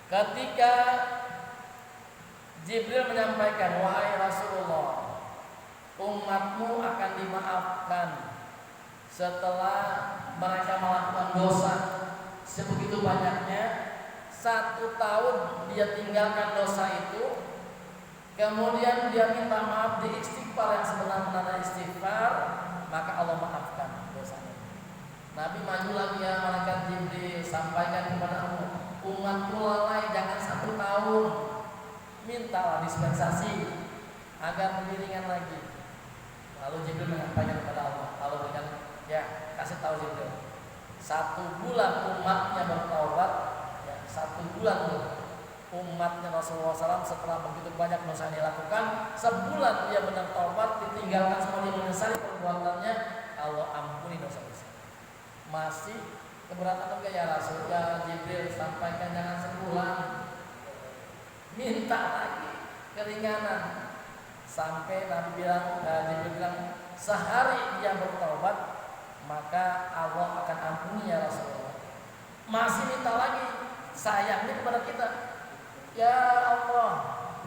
ketika Jibril menyampaikan, wahai Rasulullah, umatmu akan dimaafkan setelah mereka melakukan dosa sebegitu banyaknya. 1 tahun dia tinggalkan dosa itu, kemudian dia minta maaf di istighfar yang sebenar-benarnya istighfar, maka Allah maafkan dosanya. Nabi maju lagi, ya malaikat Jibril, sampaikan kepada umatku lalai, jangan 1 tahun, mintalah dispensasi agar lebih ringan lagi. Lalu Jibril menyampaikan kepada Allah, Allah berikan, ya kasih tahu Jibril, 1 bulan umatnya bertaubat, ya 1 bulan loh. Umatnya Rasulullah SAW setelah begitu banyak dosa yang dilakukan, sebulan dia benar taubat, ditinggalkan semua, dia menyesali perbuatannya, Allah ampuni dosa-dosa. Masih keberatan enggak ya Rasul? Ya Jibril, sampaikan jangan sebulan, minta lagi keringanan. Sampai Nabi bilang, Jibril bilang, sehari dia bertaubat, maka Allah akan ampuni ya Rasulullah. Masih minta lagi, sayangnya kepada kita. Ya Allah,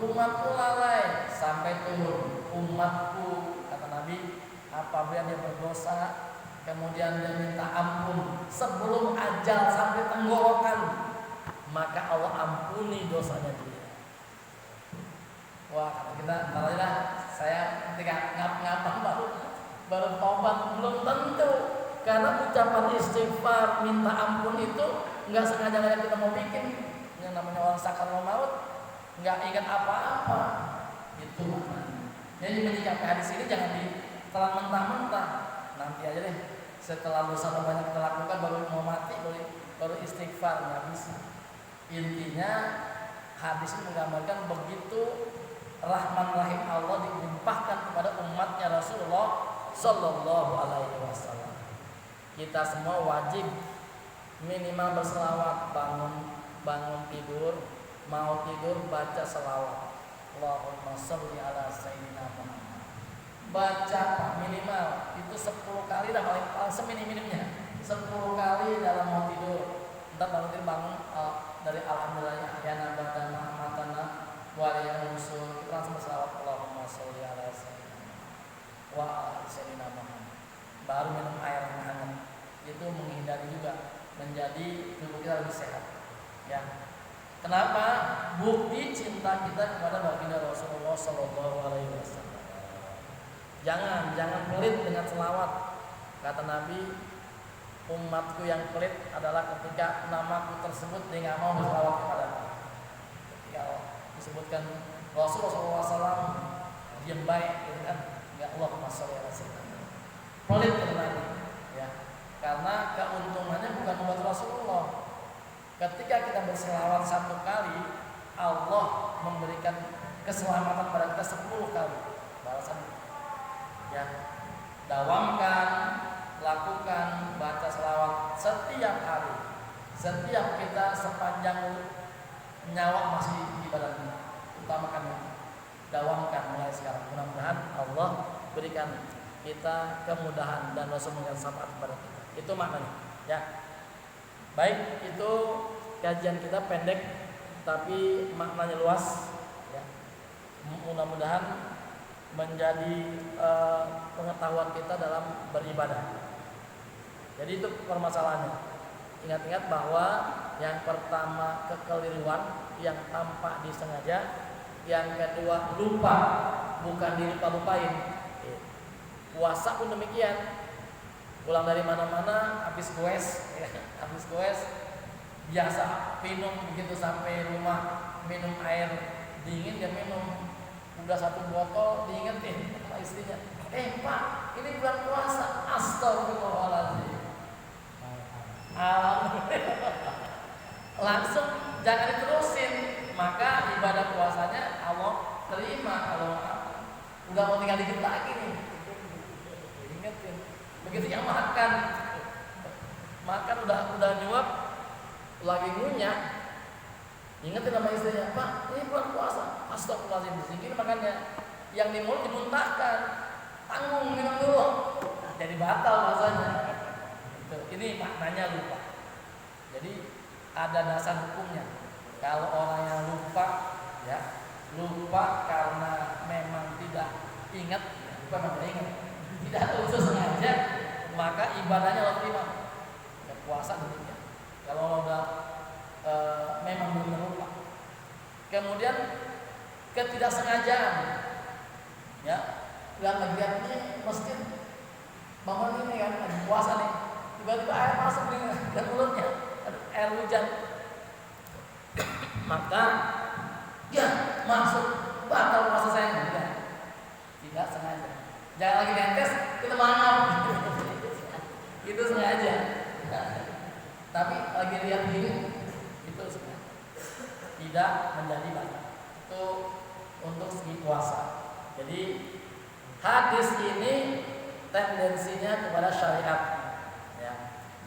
umatku lalai, sampai turun, umatku, kata Nabi, apabila dia berdosa, kemudian dia minta ampun sebelum ajal sampai tenggorokan, maka Allah ampuni dosanya dia. Wah, kata kita, alhamdulillah, saya ketika ngap-ngapan baru taubat, belum tentu. Karena ucapan istighfar, minta ampun itu nggak sengaja kita mau bikin. Yang namanya orang sakaratul maut nggak ingat apa-apa, itu maknanya. Jadi menyikapi hadis ini jangan ditelan mentah-mentah. Nanti aja deh, setelah dosa banyak kita lakukan baru mau mati, baru istighfar, nggak bisa. Intinya hadis ini menggambarkan begitu rahman rahim Allah dilimpahkan kepada umatnya Rasulullah Sallallahu Alaihi Wasallam. Kita semua wajib minimal berselawat, bangun tidur, mau tidur baca selawat. Allahumma sholli ala sayyidina Muhammad. Baca minimal itu 10 kali dah, paling seminim-minimnya 10 kali dalam mau tidur. Entar bangun dari alhamdulillah ya nabatan matana waliyal musul, langsung berselawat Allahumma sholli ala sayyidina wa ala sayyidina Muhammad. Baru minum air yang hangat. Itu menghindari juga menjadi tubuh kita lebih sehat. Ya. Kenapa? Bukti cinta kita kepada baginda Rasulullah Sallallahu Alaihi Wasallam. Jangan pelit dengan selawat. Kata Nabi, umatku yang pelit adalah ketika namaku tersebut dia nggak mau berselawat kepada aku. Ketika disebutkan Rasulullah SAW diam baik, gitu kan? Nggak Allahumma sholli ala sayyidina. Pelit kata Nabi. Ya. Karena keuntungannya bukan buat Rasulullah. Ketika kita berselawat 1 kali, Allah memberikan keselamatan pada kita 10 kali balasan. Ya, dawamkan, lakukan baca selawat setiap hari. Setiap kita sepanjang nyawa masih di badan ini, utamakan itu. Dawamkan mulai sekarang. Mudah-mudahan Allah berikan kita kemudahan dan Rasul memberikan syafaat kepada kita. Itu maknanya. Ya. Baik, itu kajian kita pendek tapi maknanya luas. Ya. Mudah-mudahan menjadi pengetahuan kita dalam beribadah. Jadi itu permasalahannya. Ingat-ingat bahwa yang pertama kekeliruan yang tampak disengaja, yang kedua lupa, bukan dilupa-lupain. Puasa pun demikian. Pulang dari mana-mana habis goes, ya, habis goes biasa minum begitu sampai rumah minum air dingin dia minum. Udah 1 botol diingetin sama istrinya, Pak, ini bulan puasa. Astagfirullahaladzim. Alhamdulillah. Langsung jangan diterusin, maka ibadah puasanya Allah terima. Kalau udah mau tinggal dikit lagi nih, ingetin. Begitu yang makan udah nyuap, lagi ngunyah, ingetin sama istrinya, Pak, ini bulan puasa. Astagfirullahaladzim, disingkir makannya. Yang di mulut dimuntahkan, tanggung minum dulu, jadi batal rasanya. Ini maknanya lupa. Jadi ada dasar hukumnya. Kalau orang yang lupa, ya lupa karena memang tidak ingat, bukan ingat, tidak khusus sengaja, maka ibadahnya Allah terima. Ya, puasa demikian. Kalau udah memang belum lupa. Kemudian ketidaksengajaan, ya, yang lihat ini masjid bangun ini kan lagi puasa nih. Tiba-tiba air masuk ke mulutnya, air hujan, maka ya masuk, batal puasa saya. Tidak sengaja. Jangan lagi netes, kita maaf. Itu sengaja. Tapi lagi lihat diri, itu sengaja. Tidak menjadi batal. Itu untuk segi puasa. Jadi hadis ini tendensinya kepada syariat,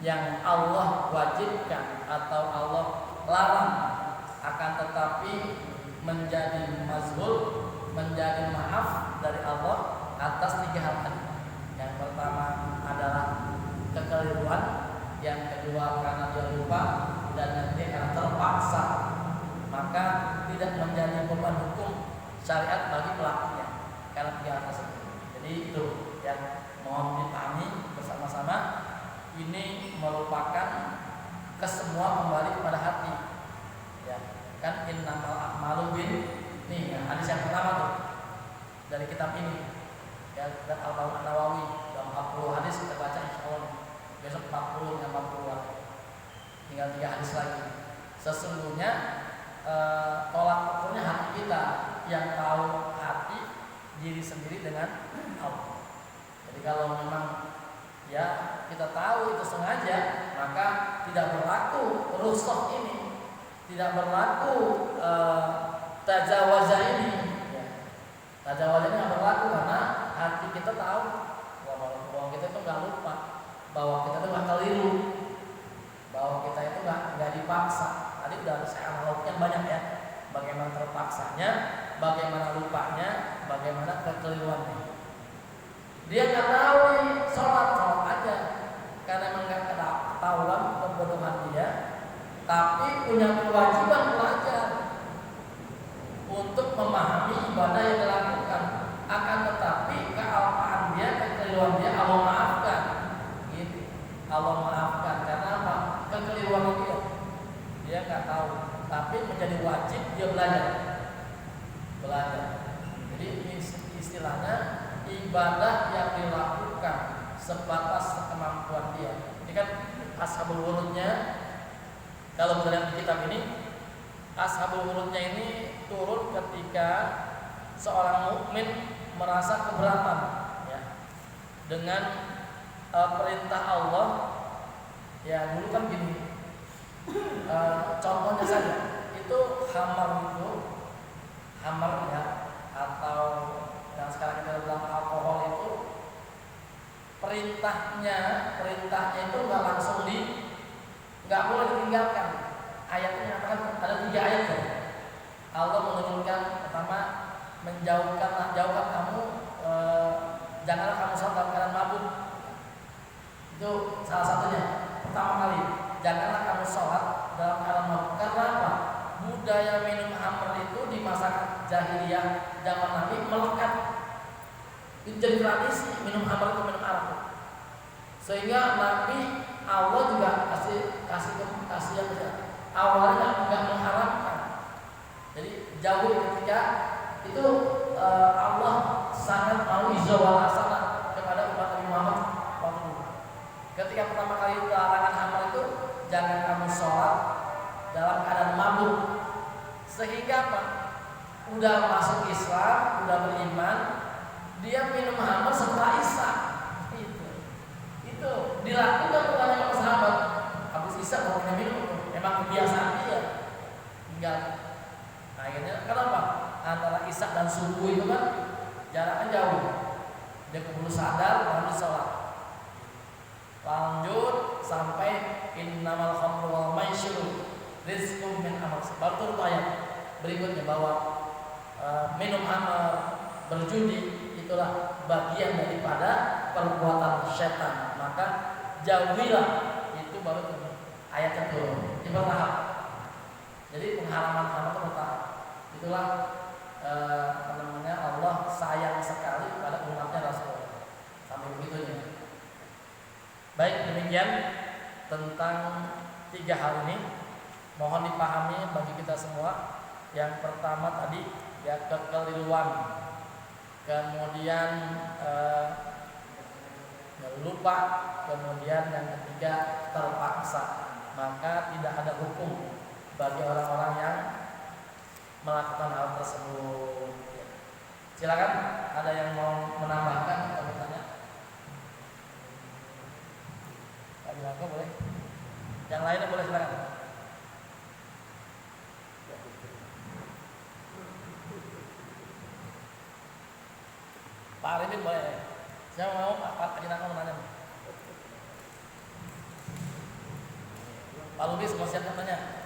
yang Allah wajibkan atau Allah larang, akan tetapi menjadi mazhul, menjadi maaf dari Allah atas 3 hal tadi. Yang pertama adalah kekeliruan, yang kedua karena dia lupa, dan yang ketiga karena terpaksa, maka tidak menjadi beban hukum syariat bagi pelakunya karena 3 hal tersebut. Jadi itu yang mohon dipahami bersama-sama. Ini merupakan kesemua kembali kepada hati, ya kan, innamal a'malu bin hadis yang pertama tuh dari kitab ini, ya, dan Al-Nawawi dalam 40 hadis kita baca insyaallah besok 40 dan 40-an, tinggal 3 hadis lagi. Sesungguhnya tolak ukurnya hati kita, yang tahu hati diri sendiri dengan Allah. Jadi kalau memang ya kita tahu itu sengaja, maka tidak berlaku rukhsah ini, tidak berlaku tajawaza ini. Ya. Tajawaza ini tidak berlaku karena hati kita tahu bahwa kita itu nggak lupa, bahwa kita itu nggak keliru, bahwa kita itu nggak dipaksa. Tadi udah saya analogikan banyak ya, bagaimana terpaksanya, bagaimana lupanya, bagaimana kekeliruannya. Dia nggak tahu nih sholat aja, karena memang nggak ketahuan kebodohan dia, tapi punya kewajiban belajar untuk memahami ibadah yang dilakukan. Akan tetapi kealpaan dia, kekeliruan dia Allah maafkan, gitu. Allah maafkan karena apa? Kekeliruan dia nggak tahu, tapi menjadi wajib dia belajar. Jadi istilahnya ibadah yang dilakukan sebatas kemampuan dia. Ini kan ashabul wurudnya. Kalau kita lihat di kitab ini, ashabul wurudnya ini turun ketika seorang mukmin merasa keberatan, ya, dengan perintah Allah. Ya dulu kan gini, contohnya saja itu hamar ya, perintahnya itu nggak boleh ditinggalkan. Ayatnya mengatakan ada 3 ayat tuh. Allah menurunkan pertama, jauhkan kamu, janganlah kamu sholat dalam keadaan mabuk. Itu salah satunya. Pertama kali, janganlah kamu sholat dalam keadaan mabuk. Karena apa? Budaya minum khamr itu di masa jahiliyah zaman Nabi melekat. Itu jadi tradisi, minum khamr itu minum arak. Sehingga Nabi Allah juga kasih yang besar. Awalnya nggak mengharamkan. Jadi jauh ketika itu Allah sangat mau izawal hasanah kepada umat Nabi Muhammad waktu itu. Ketika pertama kali larangan khamr itu, jangan kamu sholat dalam keadaan mabuk. Sehingga apa? Udah masuk Islam, udah beriman, dia minum khamr setelah Isya. Itu dilakukan oleh para sahabat. Habis Isya kalau minum, memang kebiasaan dia. Tinggal. Akhirnya kenapa? Antara Isya dan subuh itu kan jaraknya jauh. Dia keburu sadar lalu sholat. Lanjut sampai innamal khamru wal maisir rizqum min amal. Baru turun ayat berikutnya bahwa minum khamr, berjudi itulah bagian daripada perbuatan setan. Maka jauhilah, itu baru ayatnya turun. Ini bertahap. Jadi pengharaman khamr itu bertahap. Itulah Allah sayang sekali kepada umatnya Rasul. Sampai begitunya. Baik, demikian tentang 3 hal ini. Mohon dipahami bagi kita semua. Yang pertama tadi ya kekeliruan, kemudian lupa, kemudian yang ketiga terpaksa. Maka tidak ada hukum bagi orang-orang yang melakukan hal tersebut. Silakan, ada yang mau menambahkan atau bertanya? Pak Bilanko boleh. Yang lainnya boleh, silakan. Pak Arifin boleh. Saya mau Pak Bilanko menanya. Pak Lubis mau siap menanya.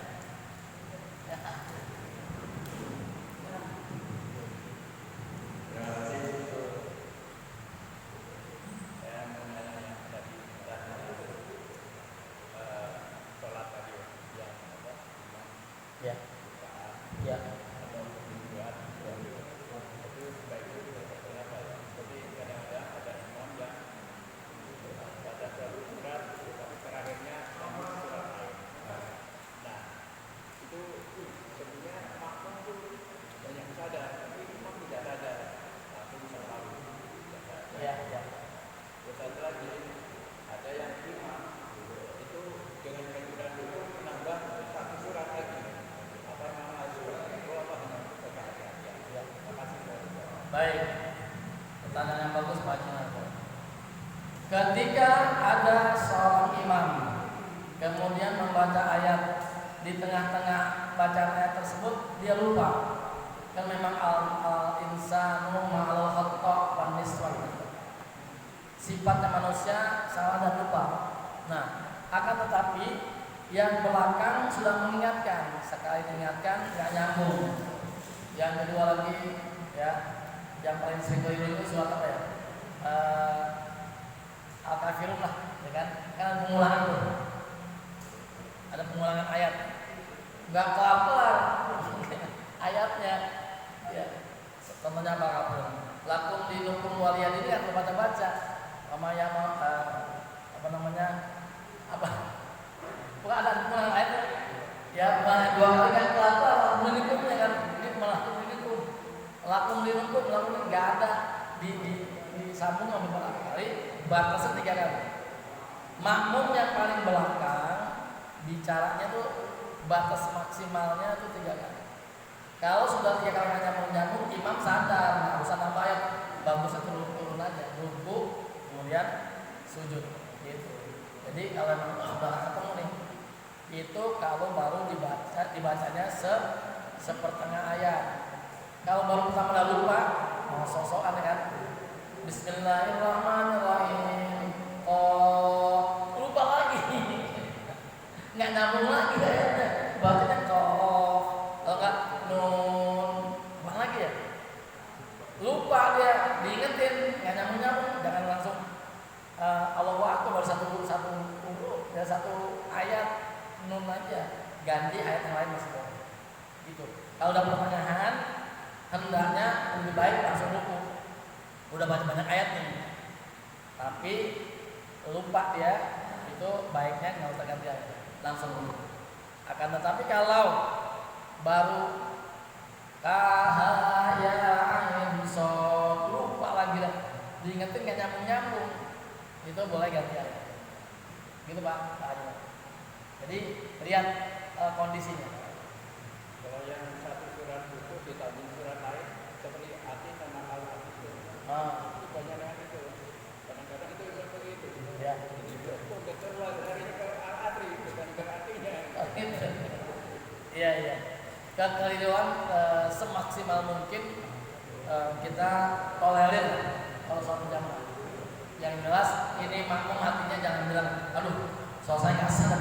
Baik, pertanyaan yang bagus Pak Jinarko. Ketika ada seorang imam kemudian membaca ayat, di tengah-tengah bacaan ayat tersebut dia lupa. Kan memang al-insanu ma'al khata' wan niswan. Sifatnya manusia salah dan lupa. Nah, akan tetapi yang belakang sudah mengingatkan, sekali diingatkan nggak nyambung. Yang kedua lagi ya, yang paling sering keliru itu surat apa ya? Al-Kafirun lah, ya kan? Kan ada pengulangan tuh. Ada pengulangan ayat. Enggak kelar-kelar ayatnya. Ya. Contohnya apa Kafirun? Lakum dinukum waliyad ini kan baca-baca. Sama yang apa namanya? Apa? Bukan ada pengulangan ayat. Ya, bukan 2 kali kan kelar-kelar menikumnya kan. Ini malah lakum dinukum, lakum enggak ada disambung sama berapa kali, batasnya 3 kali. Makmum yang paling belakang bicaranya tuh batas maksimalnya tuh 3 kali. Kalau sudah 3 kali nyambung, imam sadar, nggak usah nambah ayat, bagusnya turun aja, ruku kemudian sujud gitu. Jadi kalau memang sudah ketemu nih, itu kalau baru dibacanya sepertengah ayat. Kalau baru pertama dah lupa, mau sok-sokan kan. Bismillahirrahmanirrahim. oh lupa lagi, nggak nyambung lagi kayaknya. Bacanya kof, kalau nggak nun, apa lagi ya? Lupa dia, diingetin, nggak nyambung, jangan langsung Allahu Akbar baru satu huruf, ya satu ayat nun aja, ganti ayat yang lain masih boleh. Gitu. Kalau udah pertanyaan, hendaknya lebih baik langsung ruku. Udah banyak ayat nih, tapi lupa ya, itu baiknya nggak usah ganti ayat, langsung ruku. Akan tetapi kalau baru kahaya ain sod lupa lagi dah, diingetin nggak nyambung, itu boleh ganti ayat. Gitu Pak. Jadi lihat kondisinya. Kalau yang satu surat buku ditambah surat lain seperti hati sama al-hati itu kebanyakan itu. Kadang-kadang itu seperti itu. Ya. Jadi kok keterlaluan dari ke al-hati bukan ke hatinya. Iya. Kekeliruan semaksimal mungkin kita tolerir kalau sholat berjamaah. Yang jelas ini makmum hatinya jangan bilang, aduh, soal saya nggak sadar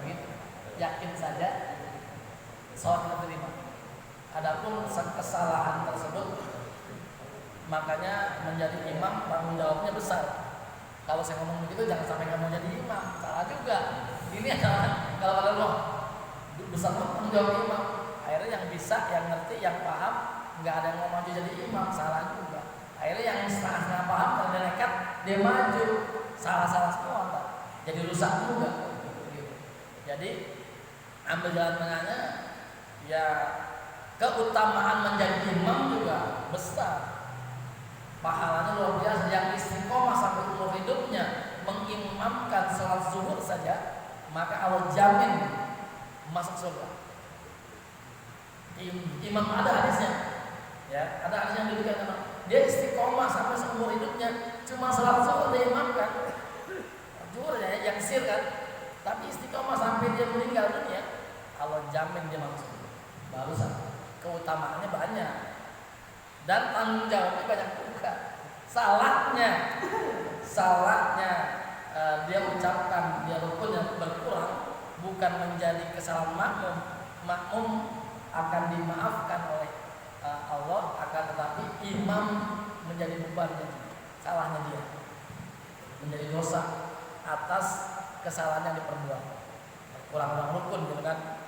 begitu. Yakin saja sholat diterima. Adapun kesalahan tersebut, makanya menjadi imam tanggung jawabnya besar. Kalau saya ngomong begitu jangan sampai nggak mau jadi imam, salah juga. Ini adalah kalau ada loh besar tanggung jawab imam. Akhirnya yang bisa, yang ngerti, yang paham, nggak ada yang mau maju jadi imam, salah juga. Akhirnya yang setengah paham karena nekat dia maju, salah semua, tak? Jadi rusak juga. Jadi ambil jalan tengahnya, ya keutamaan menjadi imam juga besar. Pahalanya luar biasa. Yang istiqomah sampai umur hidupnya mengimamkan salat zuhur saja, maka Allah jamin masuk surga. Imam ada hadisnya, ya ada hadis yang diberikan dia istiqomah sampai seumur hidupnya cuma salat zuhur dia imamkan, zuhur ya yang sir kan, tapi istiqomah sampai dia meninggal dunia, Allah jamin dia masuk surga. Baru satu, keutamaannya banyak dan tanggung jawabnya banyak juga. Salahnya dia ucapkan dia rukun yang berkurang bukan menjadi kesalahan makmum akan dimaafkan oleh Allah, akan tetapi imam menjadi bebannya, salahnya dia menjadi dosa atas kesalahan yang diperbuat, kurang rukun gitu kan,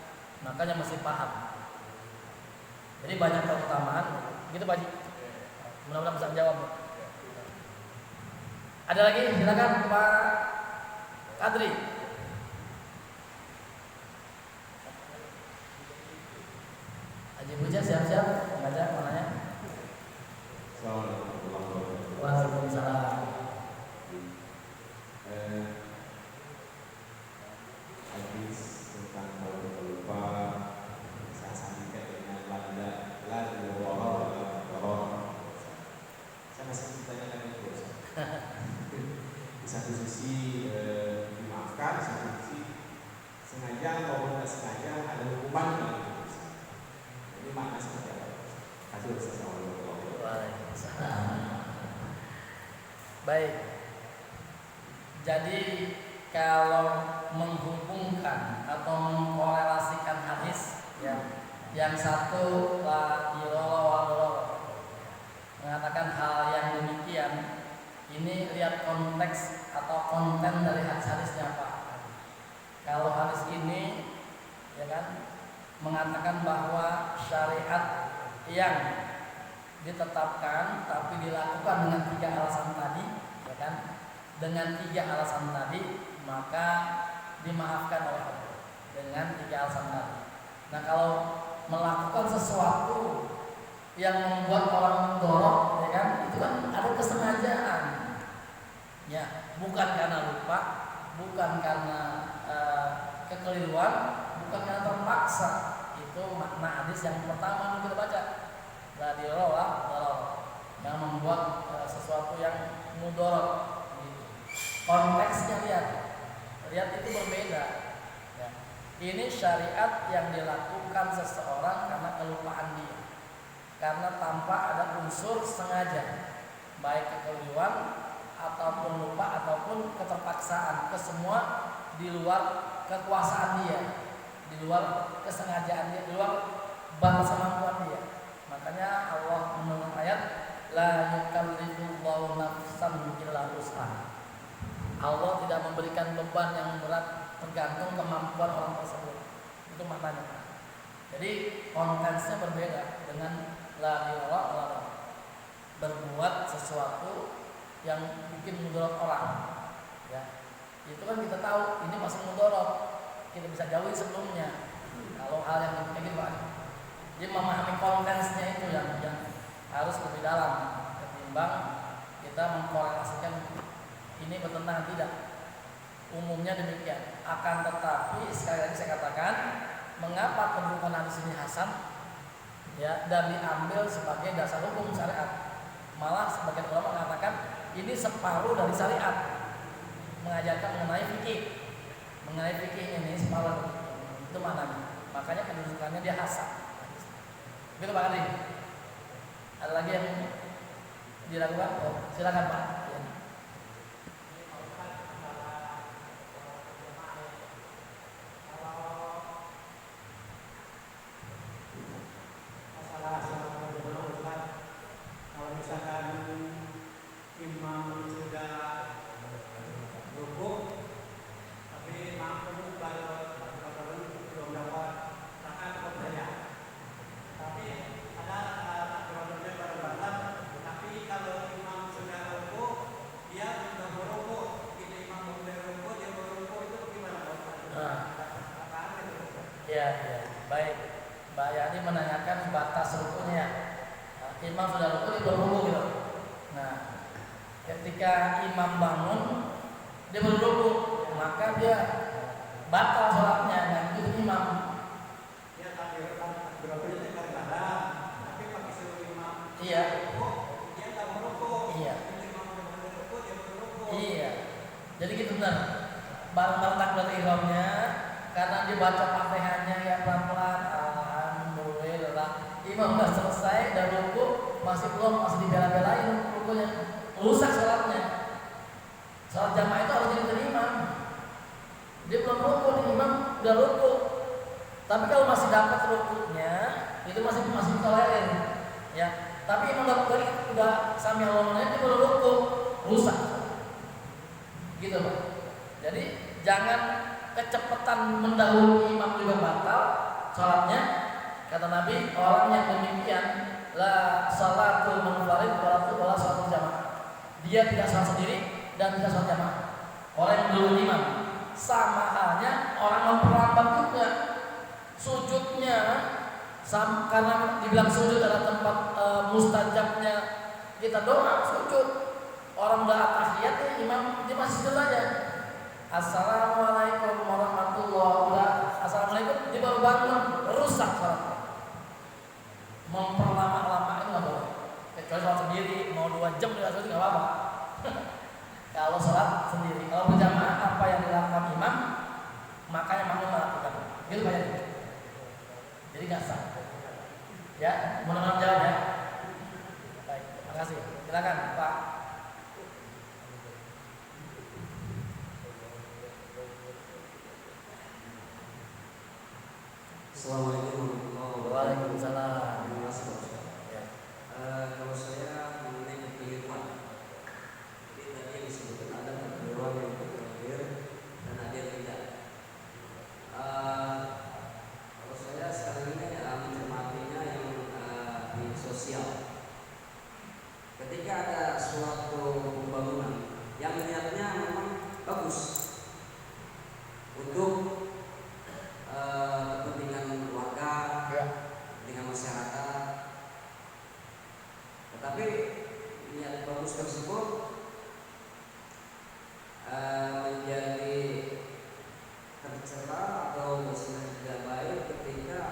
makanya mesti paham. Jadi banyak keutamaan gitu Pak Haji. Mudah-mudahan bisa menjawab. Ada lagi, silakan Pak Kadri. Haji Buja siap-siap membaca mananya. Assalamualaikum warahmatullahi wabarakatuh. Waalaikumsalam. Hadis tentang kalau kita lupa saya sandingkan dengan la yuwara. Saya masih bertanya itu. Di satu sisi dimaafkan, di satu sisi sengaja maupun tidak sengaja ada hukuman yang ini makna seperti apa? Assalamualaikum warahmatullahi wabarakatuh. Baik. Jadi kalau menghubungkan atau mengkorelasikan hadis, ya, yang satu la ilaha illallah mengatakan hal yang demikian, ini lihat konteks atau konten dari hadis-hadisnya Pak. Kalau hadis ini, ya kan, mengatakan bahwa syariat yang ditetapkan tapi dilakukan dengan 3 alasan tadi, ya kan, dengan 3 alasan tadi maka dimaafkan oleh Allah dengan 3 alasan tadi. Nah kalau melakukan sesuatu yang membuat orang mendorong, ya kan, itu kan ada kesengajaan, ya, bukan karena lupa, bukan karena kekeliruan, bukan karena terpaksa. Itu makna hadis yang pertama yang kita baca. La dirolah, yang membuat sesuatu yang mudorot. Konteksnya lihat itu berbeda. Ya. Ini syariat yang dilakukan seseorang karena kelupaan dia, karena tanpa ada unsur sengaja, baik kekeliruan ataupun lupa ataupun keterpaksaan, ke semua di luar kekuasaan dia, di luar kesengajaan dia, di luar batas kemampuan dia. Makanya Allah menurut ayat la yukallifullahu nafsan illa wus'aha. Allah tidak memberikan beban yang berat tergantung kemampuan orang tersebut. Itu maknanya. Jadi konteksnya berbeda dengan la ilaha illallah. Berbuat sesuatu yang bikin mudarat orang, ya itu kan kita tahu ini masih mudarat, kita bisa jauhi sebelumnya kalau hal yang kayak gitu Pak. Jadi memahami konteksnya itu yang harus lebih dalam ketimbang kita mengkorelasikan ini bertentangan, tidak. Umumnya demikian. Akan tetapi sekali lagi saya katakan, mengapa kedudukan hadis ini hasan, ya, dan diambil sebagai dasar hukum syariat. Malah sebagian ulama mengatakan ini separuh dari syariat, mengajarkan mengenai fikih. Mengenai fikih ini separuh, itu maknanya. Makanya kedudukannya dia hasan. Begitu Pak Adi. Ada lagi yang dilakukan? Oh, silakan Pak. Ya, baik. Mbak Yani menanyakan batas rukunya. Imam sudah ruku, dia belum ruku gitu. Nah, ketika imam bangun, dia belum ruku, maka dia batal sholatnya dan itu imam. Dia takbiratul ihram, tapi pakai seluruh imam. Iya. Dia tak meruku. Iya. Imam meruku, dia meruku. Iya. Jadi gitu benar. Bareng-bareng takbiratul ihramnya, karena dia baca Fatihahnya ya pelan-pelan, alhamdulillah. Imam udah selesai dan ruku, masih dibela-belain rukunya, rusak sholatnya. Sholat jamaah itu harus jadi imam. Dia belum ruku, imam udah ruku. Tapi kalau masih dapat rukunya, itu masih toleran, ya. Tapi imam udah sami Allahnya dia belum ruku, rusak. Gitu Pak. Jadi jangan kecepatan mendahului imam juga batal sholatnya. Kata Nabi, orang yang demikian la salatul munfarid wala salatul jamaah. Dia tidak sholat sendiri dan tidak sholat jamaah. Orang yang mendahului imam sama halnya orang memperlambat juga sujudnya, karena dibilang sujud adalah tempat mustajabnya kita doa, sujud. Orang udah tahiyat, imam dia masih sujud aja. Assalamualaikum warahmatullahi wabarakatuh. Assalamualaikum, dia baru bangun, rusak sholat. Memperlama-lama itu nggak boleh. Kecuali sholat sendiri, mau 2 jam juga sholat nggak apa-apa. Kalau sholat sendiri, kalau berjamaah apa yang dilakukan imam, makanya makmum melakukan. Gitu banyak. Jadi nggak sah. Ya, mudah-mudahan jawab ya. Baik, terima kasih. Silakan Pak. Assalamualaikum warahmatullahi wabarakatuh. Waalaikumsalam. Terima kasih Pak Ustaz. Ya. Kalau saya mengenai kehidupan, jadi tadi yang disebutkan ada kehidupan yang terakhir dan ada yang tidak. Kalau saya sekarang ini mencermatinya yang di sosial. Ketika ada suatu pembangunan yang niatnya memang bagus untuk kepentingan warga, kepentingan masyarakat, tetapi niat bagus tersebut menjadi tercela atau tidak baik ketika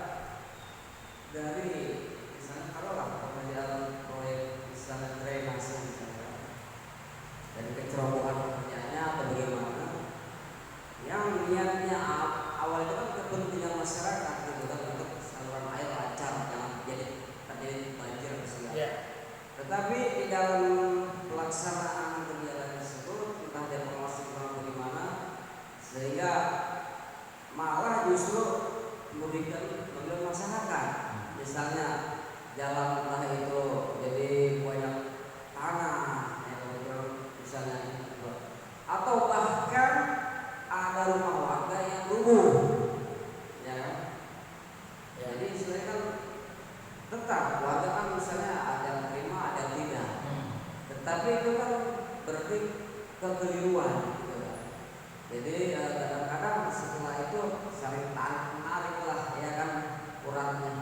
dari misalnya taruhlah pengerjaan proyek misalnya drainase misalnya dan kecerobohan pekerjaannya atau bagaimana yang niatnya awal itu kan kepentingan masyarakat gitu kan, untuk saluran air lancar, jangan terjadi banjir segala. Ya. Tetapi di dalam pelaksanaan kegiatan jalan entah itu jadi banyak tanah ya kebetulan misalnya itu, atau bahkan ada rumah warga yang rubuh ya kan? Jadi istilahnya kan tetap warga kan misalnya ada yang terima ada yang tidak, tetapi itu kan berarti kekeliruan gitu kan. Jadi kadang-kadang setelah itu saling tarik lah ya kan kurangnya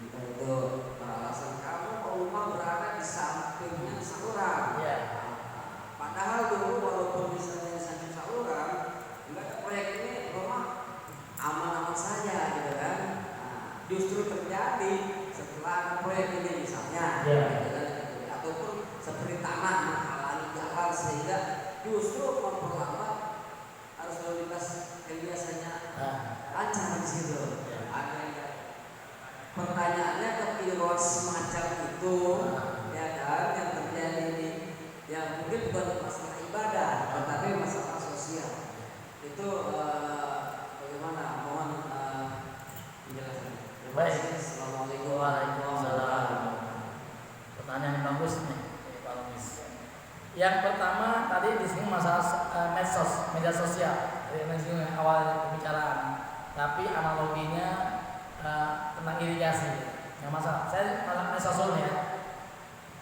entah itu beralasan kamu rumah berada di sampingnya saluran padahal dulu walaupun misalnya di samping saluran enggak proyek ini rumah aman-aman saja gitu kan. Justru terjadi setelah ada proyek ini misalnya ataupun seperti tanah menghalangi jalan sehingga justru memperlambat arus lalu lintas yang biasanya lancar di situ. Pertanyaannya kekeliruan semacam itu ya kan yang terjadi ini ya mungkin bukan masalah ibadah tetapi masalah sosial itu bagaimana mohon penjelasan. Baik. Assalamualaikum Waalaikumsalam. Pertanyaan yang bagus nih, Pak Lumis. Yang pertama tadi di sini masalah medsos, media sosial. Dari sini awal pembicaraan. Tapi analoginya tentang irigasi, nggak masalah. Saya malah medsos dulu ya.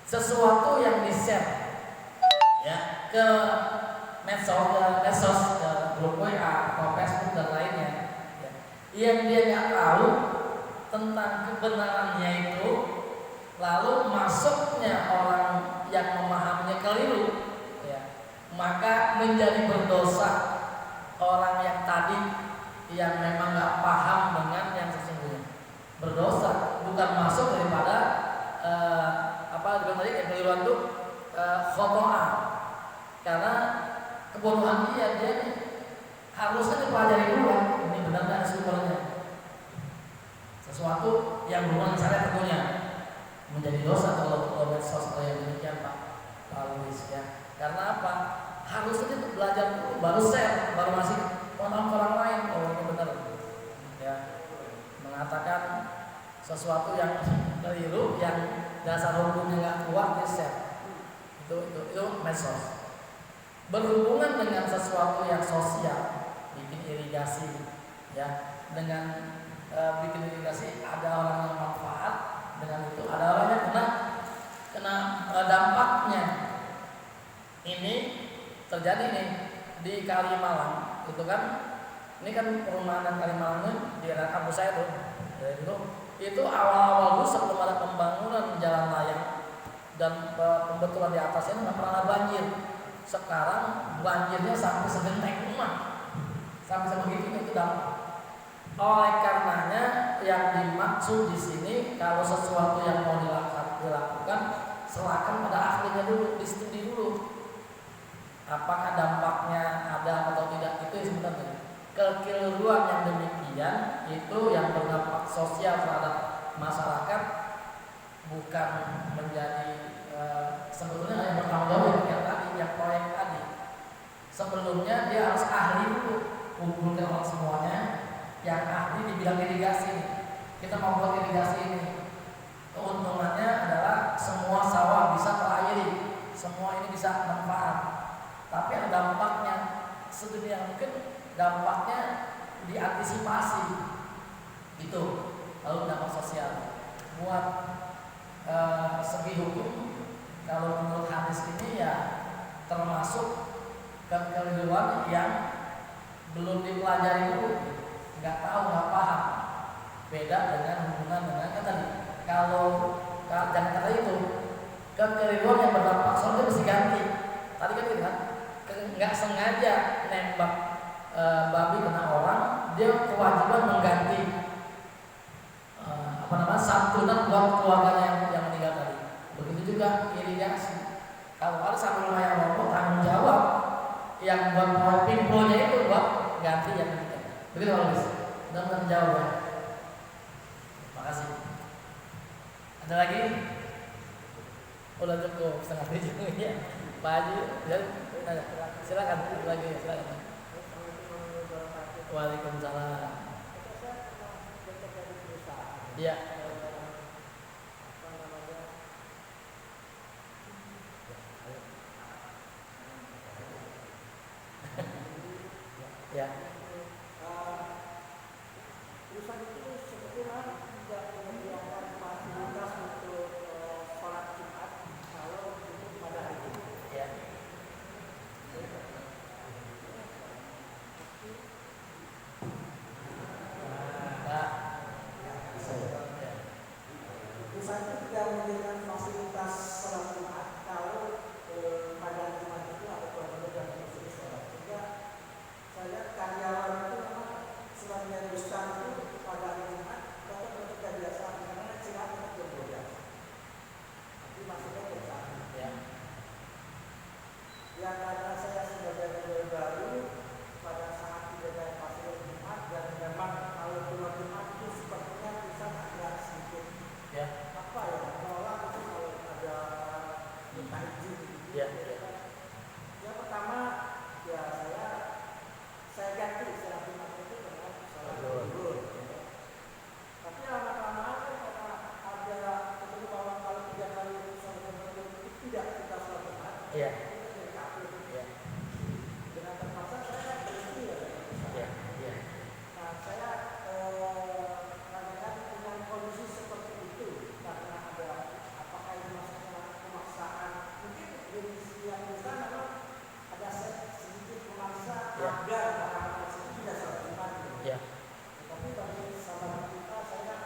Sesuatu yang di-share ya ke medsos, ke grup WA atau Facebook dan lainnya, ya, yang dia nggak tahu tentang kebenarannya itu, lalu masuknya orang yang memahaminya keliru, ya, maka menjadi berdosa orang yang tadi yang memang nggak paham dengan yang sesungguhnya. Berdosa bukan masuk daripada tadi kekeliruan itu khotoa, karena kebodohan dia nih harusnya dipelajari dulu kan, ini benar nggak sumbernya. Sesuatu yang berhubungan syariat tentunya menjadi dosa kalau medsos atau yang demikian Pak Luis ya. Karena apa? Harusnya itu belajar dulu, baru share, baru masih orang lain. Oh ini benar ya, mengatakan sesuatu yang keliru yang dasar hukumnya nggak kuat di share itu medsos. Berhubungan dengan sesuatu yang sosial, bikin irigasi ya, dengan bikin irigasi ada orang yang manfaat dengan itu, ada orang yang kena dampaknya. Ini terjadi nih di Kalimalang itu kan, ini kan perumahan Kalimalangnya di daerah kampus saya tuh, itu awal-awal dulu sebelum ada pembangunan jalan layang dan pembetulan di atasnya nggak pernah ada banjir. Sekarang banjirnya sampai segenteng rumah, sampai sebegitunya itu dampak. Oleh karenanya yang dimaksud di sini kalau sesuatu yang mau dilakukan serahkan pada ahlinya dulu, di-studi dulu. Apakah dampaknya ada atau tidak, itu sebenarnya. Kekeliruan yang demikian itu yang berdampak sosial terhadap masyarakat, bukan menjadi sebetulnya yang bertanggung jawab yang tadi, yang proyek tadi. Sebelumnya dia harus ahli dulu, kumpulkan orang semuanya yang ahli di bidang irigasi. Kita mau buat irigasi ini, keuntungannya adalah semua sawah bisa terairi, semua ini bisa manfaat. Tapi ada dampaknya, sedemikian mungkin dampaknya diantisipasi. Itu lalu dampak sosial. Buat segi hukum, kalau menurut hadis ini ya termasuk kekeliruan yang belum dipelajari dulu, nggak tahu, nggak paham. Beda dengan hubungan dengan tadi. Kalau jangan kata itu, kekeliruan yang berdampak sosial mesti ganti. Tadi kan gitu kan, nggak sengaja nembak babi kena orang, dia kewajiban mengganti santunan buat keluarganya yang meninggal tadi. Begitu juga irigasi. Kalau ada satu rumah yang roboh, tanggung jawab yang buat pimplonnya itu buat ganti yang meninggal. Begitu Pak Luis. Mudah-mudahan jawab ya. Terima kasih. Ada lagi? Udah cukup setengah 7 ya. Pak Haji, silakan lagi, silakan. Waalaikumsalam. Iya. Ya. Perusahaan itu sebetulnya tidak menyediakan fasilitas untuk sholat Jumat kalau itu pada hari Jumat. Ya. Perusahaan itu tidak menyediakan fasilitas sholat Jumat kalau pada hari Jumat itu ada kewajiban dan fasilitas sholat. Sehingga saya karyawan itu memang sebagian besar itu pada hari Jumat tetap ketika biasa karena istirahat tetap jam 12. Tapi maksudnya biasa. Ya karena saya sebagai pegawai baru pada saat tidak ada fasilitas Jumat dan memang kalau keluar Jumat itu sepertinya bisa agak sedikit apa ya menolak itu kalau ada minta izin. Ya pertama ya saya ganti istilah Jumat itu dengan sholat zuhur. Tapi lama-kelamaan kan karena ada ketemu bahwa kalau 3 kali itu sholat zuhur itu tidak kita sholat Jumat. Dengan terpaksa saya berhenti ya. Nah saya kadang-kadang dengan kondisi seperti itu karena ada apakah itu maksudnya pemaksaan mungkin dari sisi yang besar memang ada sedikit memaksa agar orang-orang itu tidak sholat Jumat. Tapi bagi sahabat kita saya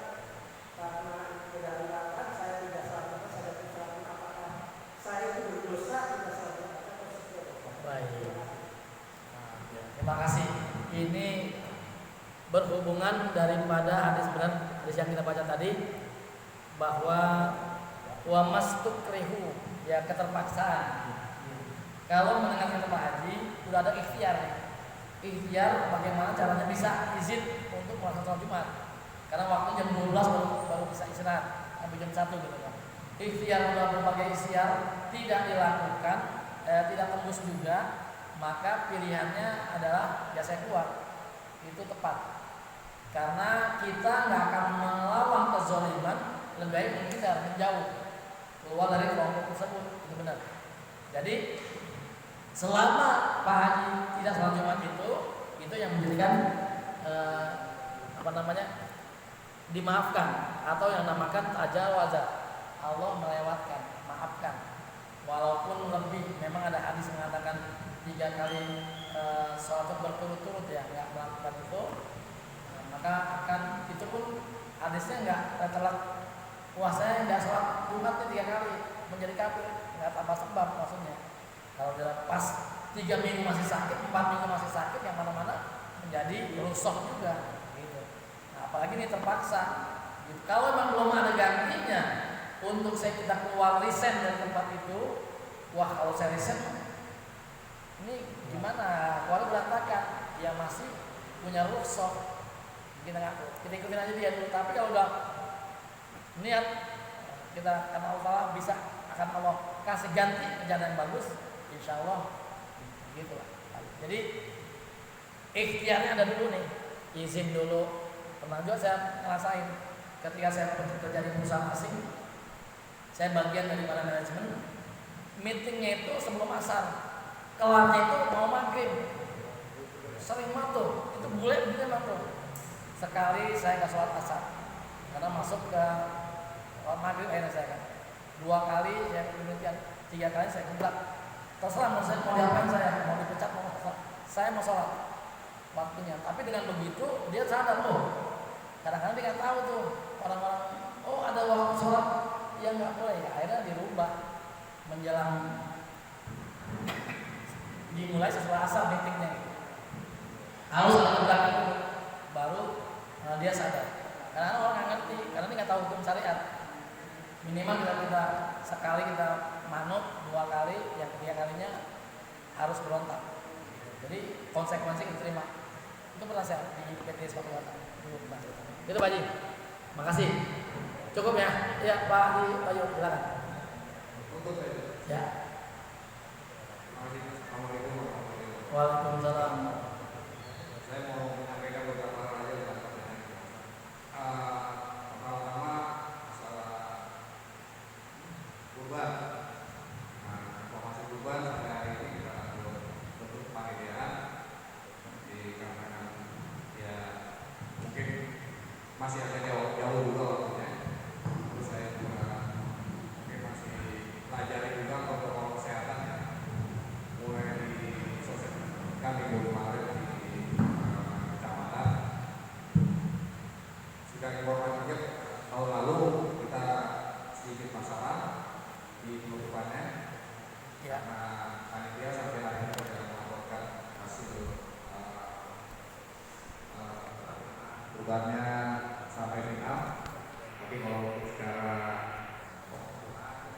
karena kedaruratan saya tidak sholat Jumat, saya tidak sholat Jumat, apakah saya itu berdosa tidak sholat Jumat atau seperti apa? Baik. Terima kasih. Ini berhubungan daripada hadis yang kita baca tadi bahwa wa mastukrihu ya keterpaksaan. Kalau mendengarkan Pak Haji sudah ada ikhtiar. Ikhtiar bagaimana caranya bisa izin untuk melaksanakan sholat Jumat. Karena waktu jam 12 baru bisa istirahat sampai jam 1 gitu kan. Ikhtiar sudah berbagai ikhtiar tidak dilakukan, tidak tembus juga, maka pilihannya adalah ya saya keluar. Itu tepat. Karena kita nggak akan melawan kezaliman, lebih baik menghindar, menjauh, keluar dari kelompok tersebut. Itu benar. Jadi selama Pak Haji tidak sholat Jumat itu yang menjadikan dimaafkan atau yang namakan tajawazah. Allah melewatkan, maafkan. Walaupun lebih, memang ada hadis mengatakan 3 kali sholat berturut-turut ya nggak melakukan itu, maka akan itu pun hadisnya nggak telat puasanya nggak sholat Jumatnya 3 kali menjadi kafir, nggak tambah sebab maksudnya. Kalau dalam pas 3 minggu masih sakit, 4 minggu masih sakit, yang mana-mana menjadi rusak juga gitu. Nah, apalagi ini terpaksa gitu. Kalau memang belum ada gantinya untuk kita keluar resign dari tempat itu, wah kalau saya resign ini gimana, keluarga berantakan, dia masih punya rusak, kita ikutin aja dia dulu. Tapi kalau udah niat kita karena Allah bisa akan Allah kasih ganti kerjaan yang bagus, insya Allah gitu lah. Jadi ikhtiarnya ada dulu nih, izin dulu. Pernah juga saya ngerasain ketika saya bekerja di perusahaan asing, saya bagian dari para manajemen, meetingnya itu sebelum asar, kelarnya itu mau maghrib, sering matu, itu boleh dia matu. Sekali saya nggak sholat asar karena masuk ke maghrib akhirnya saya kan 2 kali saya kemudian 3 kali saya keblak. Terserah mau diapain saya, mau dipecat mau saya mau sholat waktunya. Tapi dengan begitu dia sadar, kadang-kadang dia nggak tahu tuh orang-orang, ada waktu sholat yang nggak boleh. Ya, akhirnya dirubah menjelang dimulai setelah asar meetingnya. Harus ada belakang baru dia sadar. Karena orang nggak ngerti, karena dia nggak tahu hukum syariat. Minimal kita sekali kita manut, 2 kali, yang 3 kalinya harus berontak. Jadi konsekuensi diterima. Itu pernah saya di PT Sepatu Batam. Itu Pak Haji. Makasih. Cukup ya? Ya Pak Haji, Pak Haji, silakan. Ya. Assalamualaikum warahmatullahi wabarakatuh. Waalaikumsalam. Saya mau